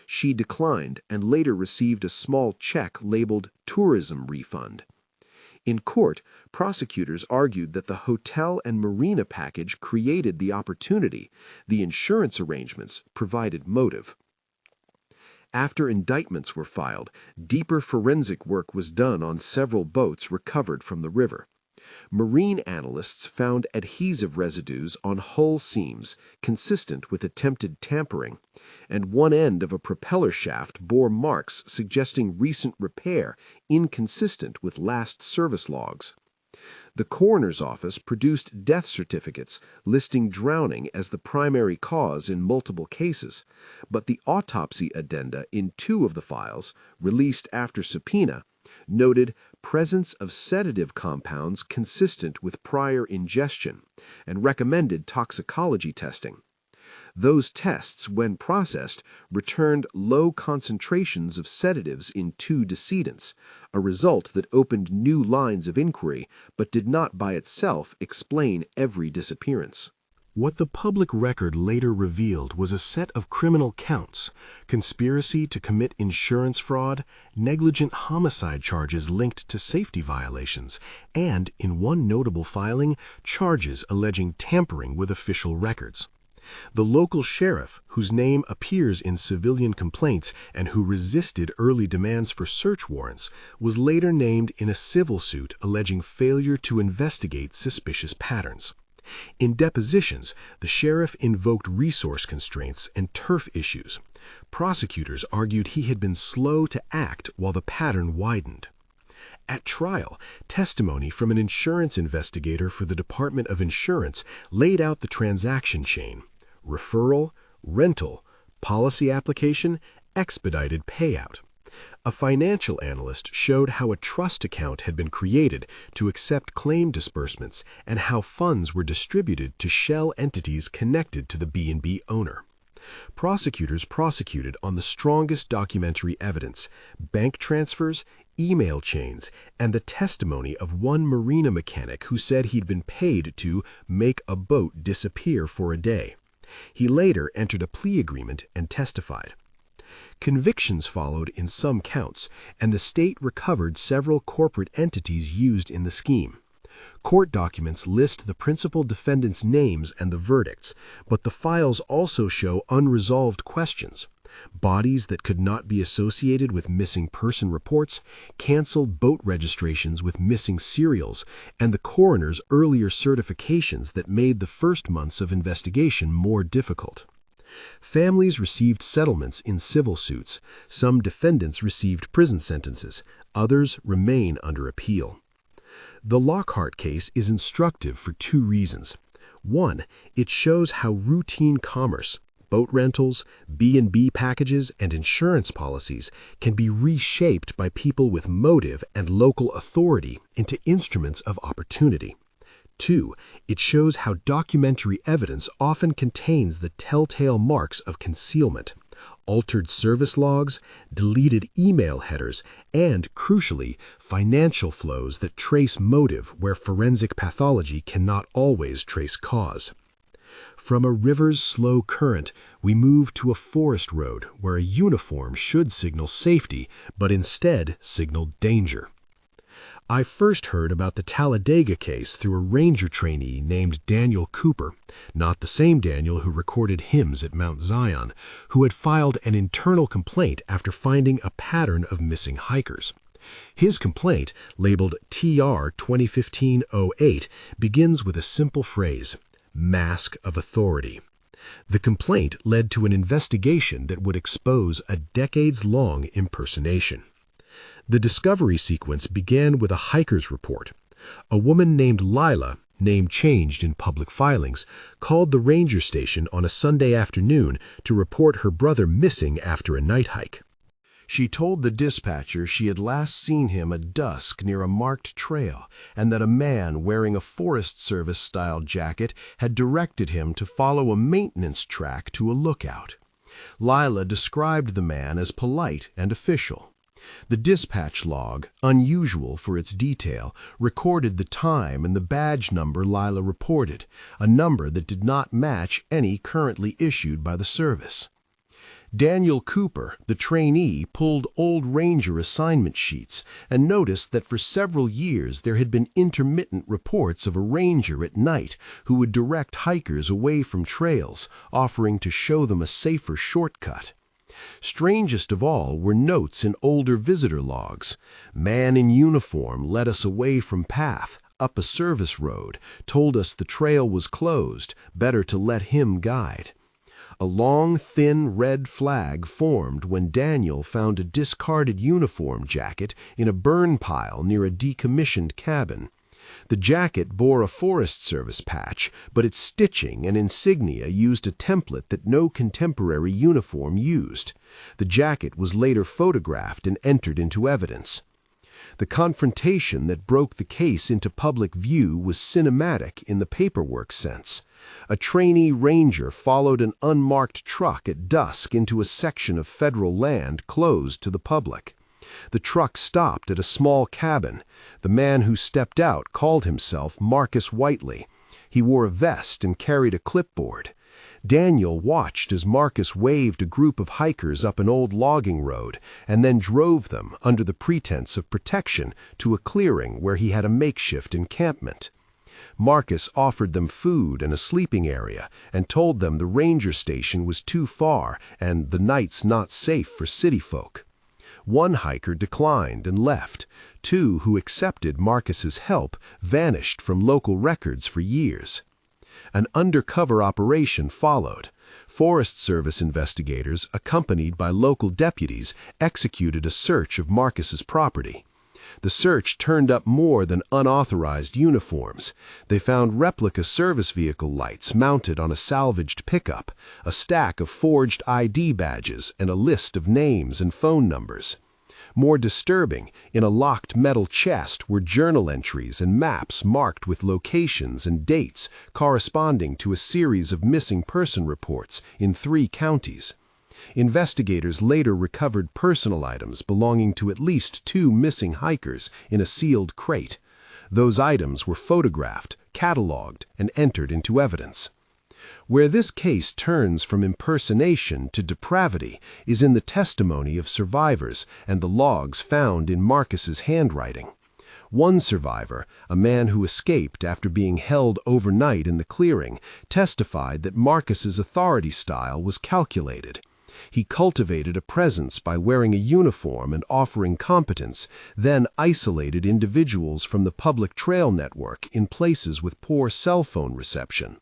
She declined and later received a small check labeled tourism refund. In court, prosecutors argued that the hotel and marina package created the opportunity. The insurance arrangements provided motive. After indictments were filed, deeper forensic work was done on several boats recovered from the river. Marine analysts found adhesive residues on hull seams consistent with attempted tampering, and one end of a propeller shaft bore marks suggesting recent repair inconsistent with last service logs. The coroner's office produced death certificates listing drowning as the primary cause in multiple cases, but the autopsy addenda in 2 of the files, released after subpoena, noted presence of sedative compounds consistent with prior ingestion and recommended toxicology testing. Those tests, when processed, returned low concentrations of sedatives in 2 decedents, a result that opened new lines of inquiry but did not by itself explain every disappearance. What the public record later revealed was a set of criminal counts: conspiracy to commit insurance fraud, negligent homicide charges linked to safety violations, and, in one notable filing, charges alleging tampering with official records. The local sheriff, whose name appears in civilian complaints and who resisted early demands for search warrants, was later named in a civil suit alleging failure to investigate suspicious patterns. In depositions, the sheriff invoked resource constraints and turf issues. Prosecutors argued he had been slow to act while the pattern widened. At trial, testimony from an insurance investigator for the Department of Insurance laid out the transaction chain: referral, rental, policy application, expedited payout. A financial analyst showed how a trust account had been created to accept claim disbursements and how funds were distributed to shell entities connected to the B&B owner. Prosecutors prosecuted on the strongest documentary evidence: bank transfers, email chains, and the testimony of one marina mechanic who said he'd been paid to make a boat disappear for a day. He later entered a plea agreement and testified. Convictions followed in some counts, and the state recovered several corporate entities used in the scheme. Court documents list the principal defendants' names and the verdicts, but the files also show unresolved questions: bodies that could not be associated with missing person reports, canceled boat registrations with missing serials, and the coroner's earlier certifications that made the first months of investigation more difficult. Families received settlements in civil suits. Some defendants received prison sentences. Others remain under appeal. The Lockhart case is instructive for two reasons. One, it shows how routine commerce, boat rentals, B&B packages, and insurance policies can be reshaped by people with motive and local authority into instruments of opportunity. Two, it shows how documentary evidence often contains the telltale marks of concealment: altered service logs, deleted email headers, and, crucially, financial flows that trace motive where forensic pathology cannot always trace cause. From a river's slow current, we move to a forest road where a uniform should signal safety, but instead signaled danger. I first heard about the Talladega case through a ranger trainee named Daniel Cooper, not the same Daniel who recorded hymns at Mount Zion, who had filed an internal complaint after finding a pattern of missing hikers. His complaint, labeled TR 2015-08, begins with a simple phrase: mask of authority. The complaint led to an investigation that would expose a decades-long impersonation. The discovery sequence began with a hiker's report. A woman named Lila, name changed in public filings, called the ranger station on a Sunday afternoon to report her brother missing after a night hike. She told the dispatcher she had last seen him at dusk near a marked trail, and that a man wearing a Forest Service-style jacket had directed him to follow a maintenance track to a lookout. Lila described the man as polite and official. The dispatch log, unusual for its detail, recorded the time and the badge number Lila reported, a number that did not match any currently issued by the service. Daniel Cooper, the trainee, pulled old ranger assignment sheets and noticed that for several years there had been intermittent reports of a ranger at night who would direct hikers away from trails, offering to show them a safer shortcut. Strangest of all were notes in older visitor logs. Man in uniform led us away from path, up a service road, told us the trail was closed, better to let him guide. A long, thin red flag formed when Daniel found a discarded uniform jacket in a burn pile near a decommissioned cabin. The jacket bore a Forest Service patch, but its stitching and insignia used a template that no contemporary uniform used. The jacket was later photographed and entered into evidence. The confrontation that broke the case into public view was cinematic in the paperwork sense. A trainee ranger followed an unmarked truck at dusk into a section of federal land closed to the public. The truck stopped at a small cabin. The man who stepped out called himself Marcus Whiteley. He wore a vest and carried a clipboard. Daniel watched as Marcus waved a group of hikers up an old logging road and then drove them, under the pretense of protection, to a clearing where he had a makeshift encampment. Marcus offered them food and a sleeping area and told them the ranger station was too far and the nights not safe for city folk. One hiker declined and left. Two who accepted Marcus's help vanished from local records for years. An undercover operation followed. Forest Service investigators, accompanied by local deputies, executed a search of Marcus's property. The search turned up more than unauthorized uniforms. They found replica service vehicle lights mounted on a salvaged pickup, a stack of forged ID badges, and a list of names and phone numbers. More disturbing, in a locked metal chest were journal entries and maps marked with locations and dates corresponding to a series of missing person reports in 3 counties. Investigators later recovered personal items belonging to at least 2 missing hikers in a sealed crate. Those items were photographed, catalogued, and entered into evidence. Where this case turns from impersonation to depravity is in the testimony of survivors and the logs found in Marcus's handwriting. One survivor, a man who escaped after being held overnight in the clearing, testified that Marcus's authority style was calculated. He cultivated a presence by wearing a uniform and offering competence, then isolated individuals from the public trail network in places with poor cell phone reception.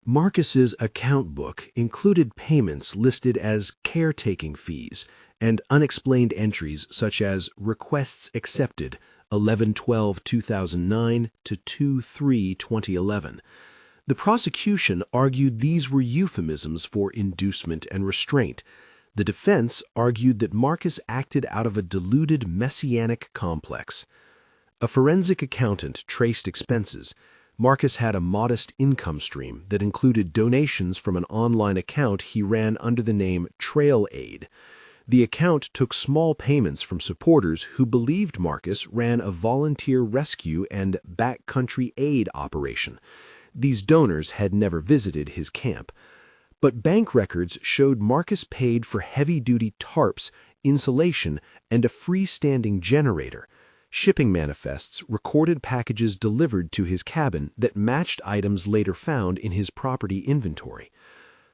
Marcus's account book included payments listed as caretaking fees and unexplained entries such as requests accepted 11/12/2009 to 2/3/2011. The prosecution argued these were euphemisms for inducement and restraint. The defense argued that Marcus acted out of a deluded messianic complex. A forensic accountant traced expenses. Marcus had a modest income stream that included donations from an online account he ran under the name Trail Aid. The account took small payments from supporters who believed Marcus ran a volunteer rescue and backcountry aid operation. These donors had never visited his camp. But bank records showed Marcus paid for heavy-duty tarps, insulation, and a freestanding generator. Shipping manifests recorded packages delivered to his cabin that matched items later found in his property inventory.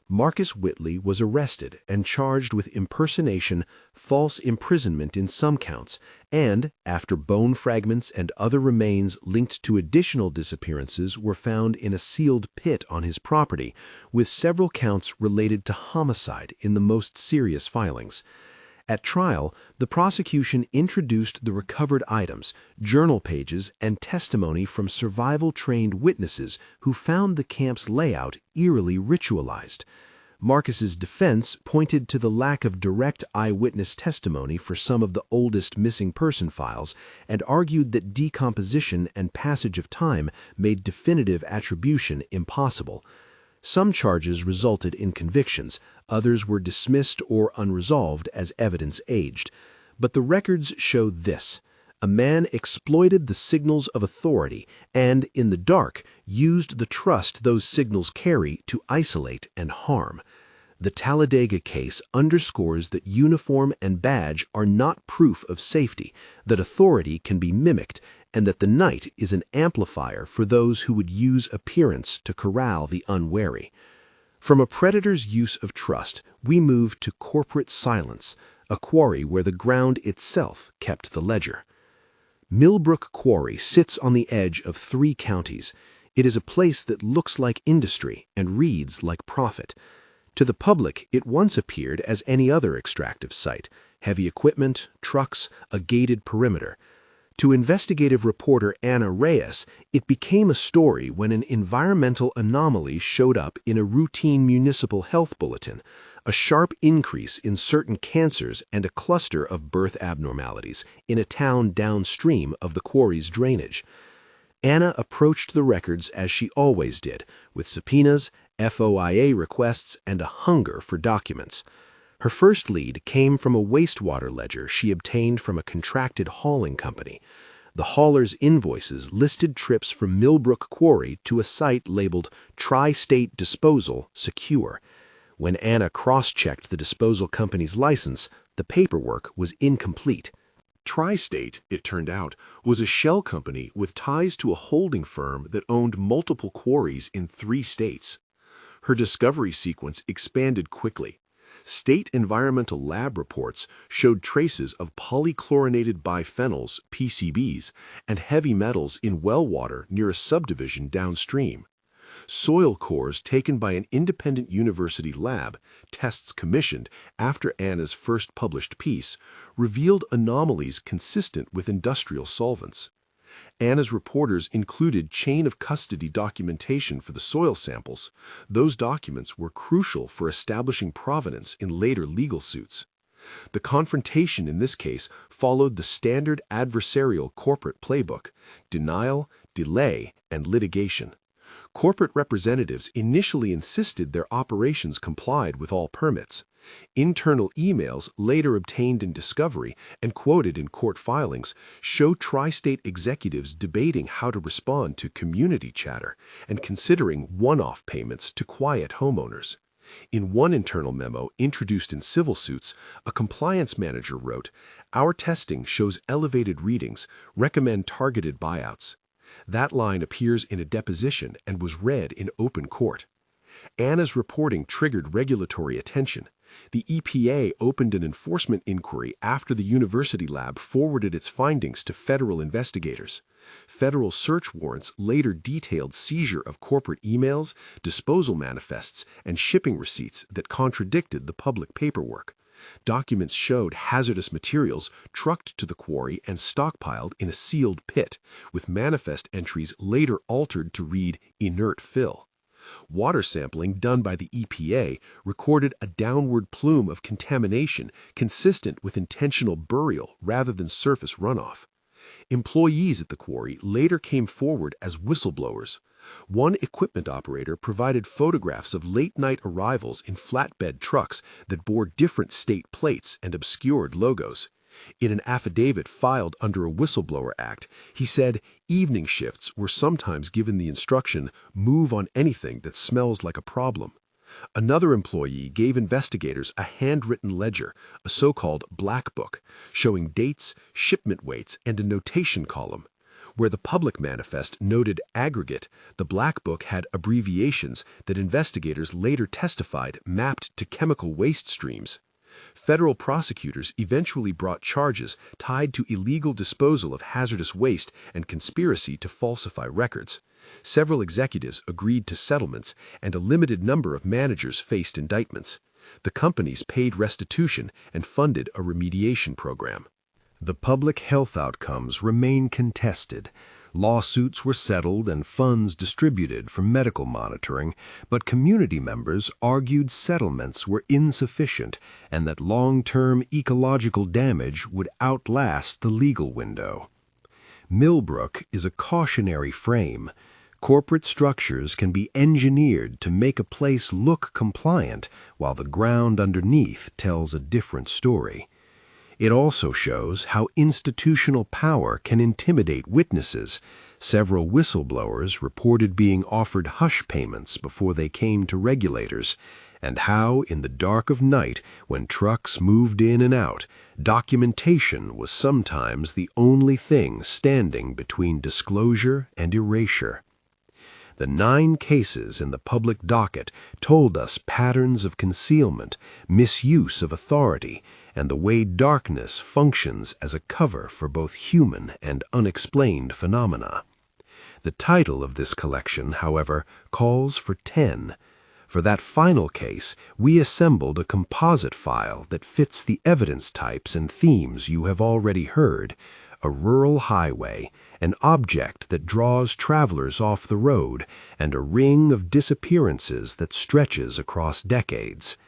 Marcus Whitley was arrested and charged with impersonation, false imprisonment in some counts, and, after bone fragments and other remains linked to additional disappearances were found in a sealed pit on his property, with several counts related to homicide in the most serious filings. At trial, the prosecution introduced the recovered items, journal pages, and testimony from survival-trained witnesses who found the camp's layout eerily ritualized. Marcus's defense pointed to the lack of direct eyewitness testimony for some of the oldest missing person files and argued that decomposition and passage of time made definitive attribution impossible. Some charges resulted in convictions, others were dismissed or unresolved as evidence aged. But the records show this: a man exploited the signals of authority and, in the dark, used the trust those signals carry to isolate and harm. The Talladega case underscores that uniform and badge are not proof of safety, that authority can be mimicked, and that the night is an amplifier for those who would use appearance to corral the unwary. From a predator's use of trust, we move to corporate silence, a quarry where the ground itself kept the ledger. Millbrook Quarry sits on the edge of 3 counties. It is a place that looks like industry and reads like profit. To the public, it once appeared as any other extractive site: heavy equipment, trucks, a gated perimeter. To investigative reporter Anna Reyes, it became a story when an environmental anomaly showed up in a routine municipal health bulletin: a sharp increase in certain cancers and a cluster of birth abnormalities in a town downstream of the quarry's drainage. Anna approached the records as she always did, with subpoenas, FOIA requests, and a hunger for documents. Her first lead came from a wastewater ledger she obtained from a contracted hauling company. The hauler's invoices listed trips from Millbrook Quarry to a site labeled Tri-State Disposal Secure. When Anna cross-checked the disposal company's license, the paperwork was incomplete. Tri-State, it turned out, was a shell company with ties to a holding firm that owned multiple quarries in 3 states. Her discovery sequence expanded quickly. State environmental lab reports showed traces of polychlorinated biphenyls, PCBs, and heavy metals in well water near a subdivision downstream. Soil cores taken by an independent university lab, tests commissioned after Anna's first published piece, revealed anomalies consistent with industrial solvents. Anna's reporters included chain of custody documentation for the soil samples. Those documents were crucial for establishing provenance in later legal suits. The confrontation in this case followed the standard adversarial corporate playbook: denial, delay, and litigation. Corporate representatives initially insisted their operations complied with all permits. Internal emails, later obtained in discovery and quoted in court filings, show tri-state executives debating how to respond to community chatter and considering one-off payments to quiet homeowners. In one internal memo introduced in civil suits, a compliance manager wrote, "Our testing shows elevated readings, recommend targeted buyouts." That line appears in a deposition and was read in open court. Anna's reporting triggered regulatory attention. The EPA opened an enforcement inquiry after the university lab forwarded its findings to federal investigators. Federal search warrants later detailed seizure of corporate emails, disposal manifests, and shipping receipts that contradicted the public paperwork. Documents showed hazardous materials trucked to the quarry and stockpiled in a sealed pit, with manifest entries later altered to read inert fill. Water sampling done by the EPA recorded a downward plume of contamination consistent with intentional burial rather than surface runoff. Employees at the quarry later came forward as whistleblowers. One equipment operator provided photographs of late-night arrivals in flatbed trucks that bore different state plates and obscured logos. In an affidavit filed under a Whistleblower Act, he said evening shifts were sometimes given the instruction, "Move on anything that smells like a problem." Another employee gave investigators a handwritten ledger, a so-called black book, showing dates, shipment weights, and a notation column. Where the public manifest noted aggregate, the black book had abbreviations that investigators later testified mapped to chemical waste streams. Federal prosecutors eventually brought charges tied to illegal disposal of hazardous waste and conspiracy to falsify records. Several executives agreed to settlements, and a limited number of managers faced indictments. The companies paid restitution and funded a remediation program. The public health outcomes remain contested. Lawsuits were settled and funds distributed for medical monitoring, but community members argued settlements were insufficient and that long-term ecological damage would outlast the legal window. Millbrook is a cautionary frame. Corporate structures can be engineered to make a place look compliant while the ground underneath tells a different story. It also shows how institutional power can intimidate witnesses. Several whistleblowers reported being offered hush payments before they came to regulators, and how, in the dark of night, when trucks moved in and out, documentation was sometimes the only thing standing between disclosure and erasure. The 9 cases in the public docket told us patterns of concealment, misuse of authority, and the way darkness functions as a cover for both human and unexplained phenomena. The title of this collection, however, calls for 10. For that final case, we assembled a composite file that fits the evidence types and themes you have already heard: a rural highway, an object that draws travelers off the road, and a ring of disappearances that stretches across decades.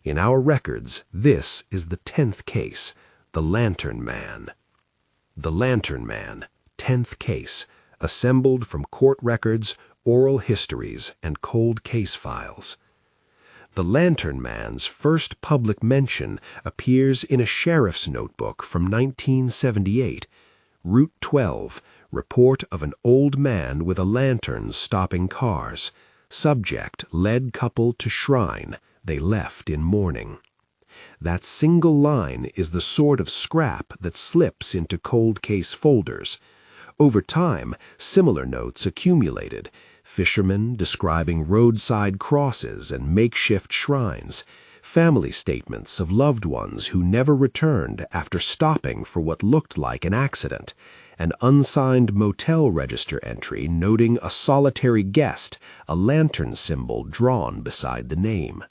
In our records, this is the 10th case, the Lantern Man. The Lantern Man, 10th case, assembled from court records, oral histories, and cold case files. The Lantern Man's first public mention appears in a sheriff's notebook from 1978, Route 12, report of an old man with a lantern stopping cars. Subject, led couple to shrine. They left in mourning. That single line is the sort of scrap that slips into cold case folders. Over time, similar notes accumulated. Fishermen describing roadside crosses and makeshift shrines. Family statements of loved ones who never returned after stopping for what looked like an accident. An unsigned motel register entry noting a solitary guest, a lantern symbol drawn beside the name.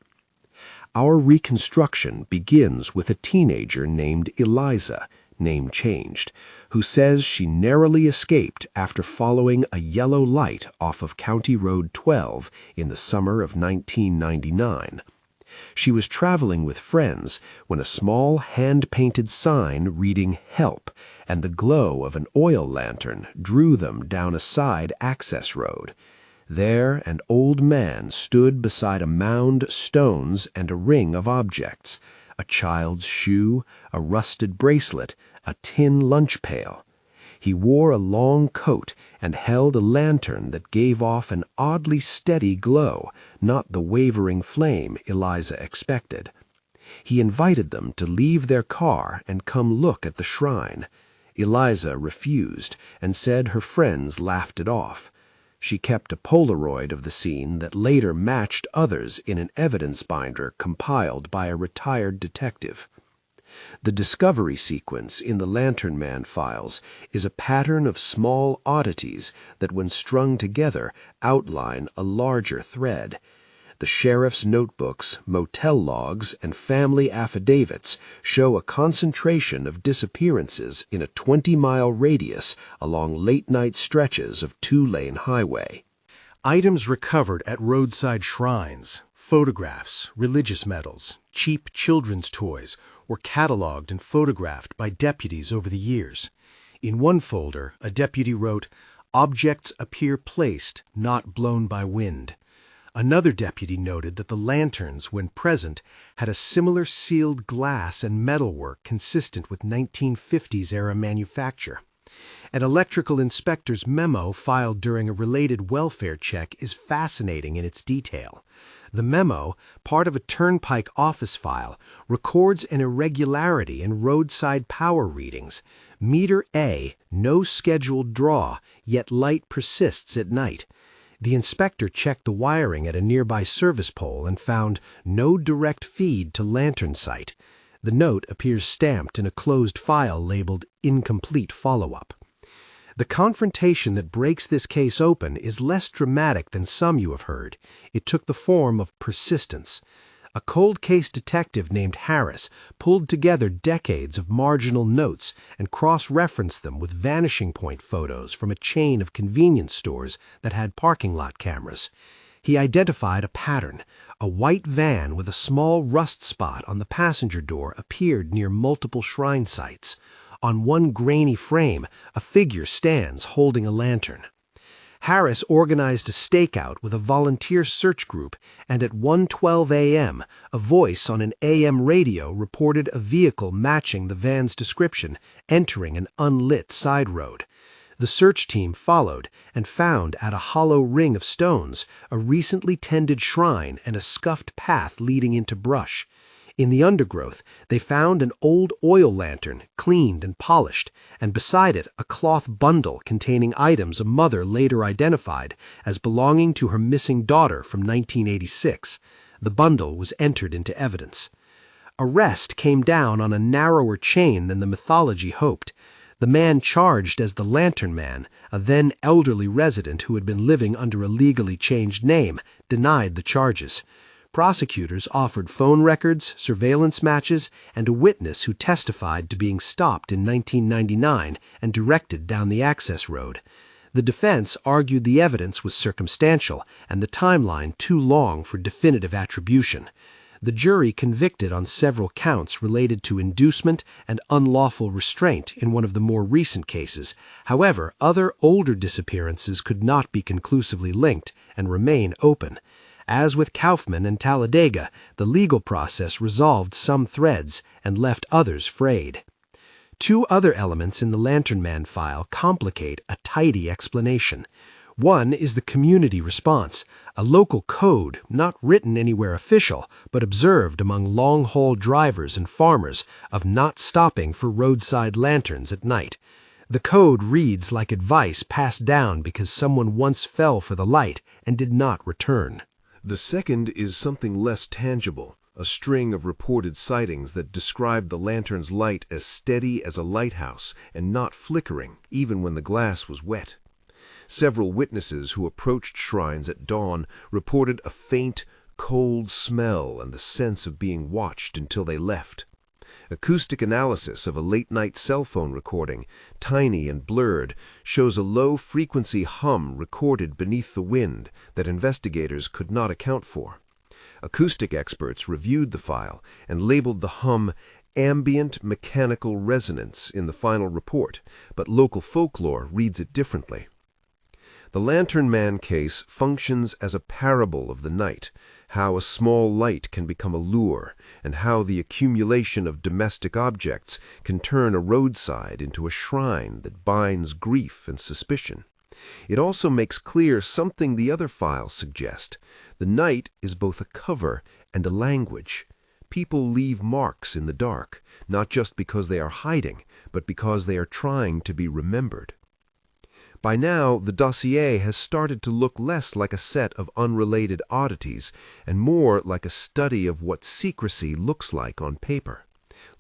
Our reconstruction begins with a teenager named Eliza, name changed, who says she narrowly escaped after following a yellow light off of County Road 12 in the summer of 1999. She was traveling with friends when a small hand-painted sign reading "Help" and the glow of an oil lantern drew them down a side access road. There an old man stood beside a mound, stones, and a ring of objects: a child's shoe, a rusted bracelet, a tin lunch pail. He wore a long coat and held a lantern that gave off an oddly steady glow, not the wavering flame Eliza expected. He invited them to leave their car and come look at the shrine. Eliza refused and said her friends laughed it off. She kept a Polaroid of the scene that later matched others in an evidence binder compiled by a retired detective. The discovery sequence in the Lantern Man files is a pattern of small oddities that, when strung together, outline a larger thread. The sheriff's notebooks, motel logs, and family affidavits show a concentration of disappearances in a 20-mile radius along late-night stretches of two-lane highway. Items recovered at roadside shrines, photographs, religious medals, cheap children's toys were cataloged and photographed by deputies over the years. In one folder, a deputy wrote, "Objects appear placed, not blown by wind." Another deputy noted that the lanterns, when present, had a similar sealed glass and metalwork consistent with 1950s-era manufacture. An electrical inspector's memo filed during a related welfare check is fascinating in its detail. The memo, part of a turnpike office file, records an irregularity in roadside power readings. Meter A, no scheduled draw, yet light persists at night. The inspector checked the wiring at a nearby service pole and found no direct feed to lantern site. The note appears stamped in a closed file labeled "Incomplete Follow-up." The confrontation that breaks this case open is less dramatic than some you have heard. It took the form of persistence. A cold case detective named Harris pulled together decades of marginal notes and cross-referenced them with vanishing point photos from a chain of convenience stores that had parking lot cameras. He identified a pattern. A white van with a small rust spot on the passenger door appeared near multiple shrine sites. On one grainy frame, a figure stands holding a lantern. Harris organized a stakeout with a volunteer search group, and at 1:12 a.m., a voice on an AM radio reported a vehicle matching the van's description entering an unlit side road. The search team followed and found at a hollow ring of stones a recently tended shrine and a scuffed path leading into brush. In the undergrowth, they found an old oil lantern, cleaned and polished, and beside it a cloth bundle containing items a mother later identified as belonging to her missing daughter from 1986. The bundle was entered into evidence. Arrest came down on a narrower chain than the mythology hoped. The man charged as the Lantern Man, a then elderly resident who had been living under a legally changed name, denied the charges. Prosecutors offered phone records, surveillance matches, and a witness who testified to being stopped in 1999 and directed down the access road. The defense argued the evidence was circumstantial and the timeline too long for definitive attribution. The jury convicted on several counts related to inducement and unlawful restraint in one of the more recent cases. However, other older disappearances could not be conclusively linked and remain open. As with Kaufman and Talladega, the legal process resolved some threads and left others frayed. Two other elements in the Lantern Man file complicate a tidy explanation. One is the community response, a local code not written anywhere official, but observed among long-haul drivers and farmers of not stopping for roadside lanterns at night. The code reads like advice passed down because someone once fell for the light and did not return. The second is something less tangible, a string of reported sightings that describe the lantern's light as steady as a lighthouse and not flickering, even when the glass was wet. Several witnesses who approached shrines at dawn reported a faint, cold smell and the sense of being watched until they left. Acoustic analysis of a late-night cell phone recording, tiny and blurred, shows a low-frequency hum recorded beneath the wind that investigators could not account for. Acoustic experts reviewed the file and labeled the hum ambient mechanical resonance in the final report, but local folklore reads it differently. The Lantern Man case functions as a parable of the night, how a small light can become a lure, and how the accumulation of domestic objects can turn a roadside into a shrine that binds grief and suspicion. It also makes clear something the other files suggest. The night is both a cover and a language. People leave marks in the dark, not just because they are hiding, but because they are trying to be remembered. By now, the dossier has started to look less like a set of unrelated oddities and more like a study of what secrecy looks like on paper.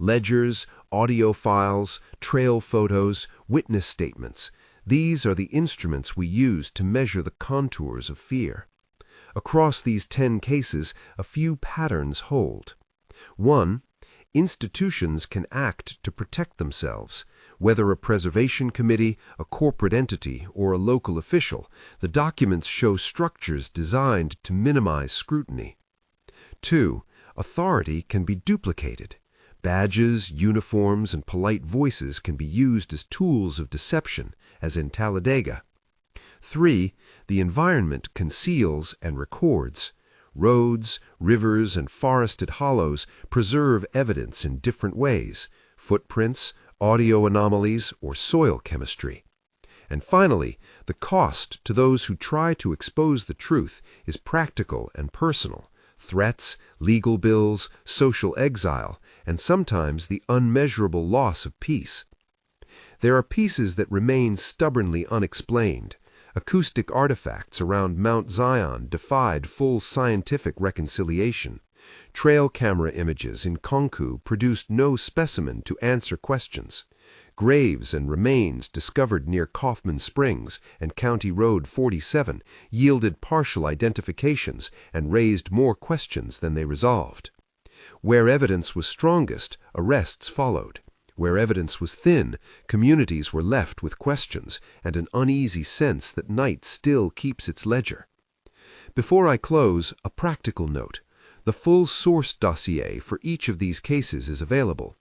Ledgers, audio files, trail photos, witness statements. These are the instruments we use to measure the contours of fear. Across these 10 cases, a few patterns hold. 1. Institutions can act to protect themselves. Whether a preservation committee, a corporate entity, or a local official, the documents show structures designed to minimize scrutiny. 2. Authority can be duplicated. Badges, uniforms, and polite voices can be used as tools of deception, as in Talladega. 3. The environment conceals and records. Roads, rivers, and forested hollows preserve evidence in different ways: footprints, audio anomalies, or soil chemistry. And finally, the cost to those who try to expose the truth is practical and personal: threats, legal bills, social exile, and sometimes the unmeasurable loss of peace. There are pieces that remain stubbornly unexplained. Acoustic artifacts around Mount Zion defied full scientific reconciliation. Trail camera images in Concu produced no specimen to answer questions. Graves and remains discovered near Kaufman Springs and County Road 47 yielded partial identifications and raised more questions than they resolved. Where evidence was strongest, arrests followed. Where evidence was thin, communities were left with questions and an uneasy sense that night still keeps its ledger. Before I close, a practical note. The full source dossier for each of these cases is available.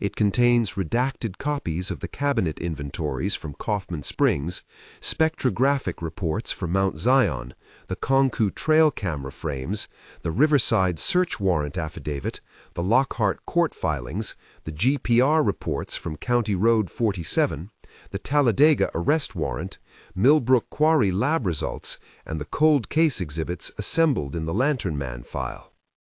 It contains redacted copies of the cabinet inventories from Kaufman Springs, spectrographic reports for Mount Zion, the Concu trail camera frames, the Riverside search warrant affidavit, the Lockhart court filings, the GPR reports from County Road 47, the Talladega arrest warrant, Millbrook Quarry lab results, and the cold case exhibits assembled in the Lantern Man file.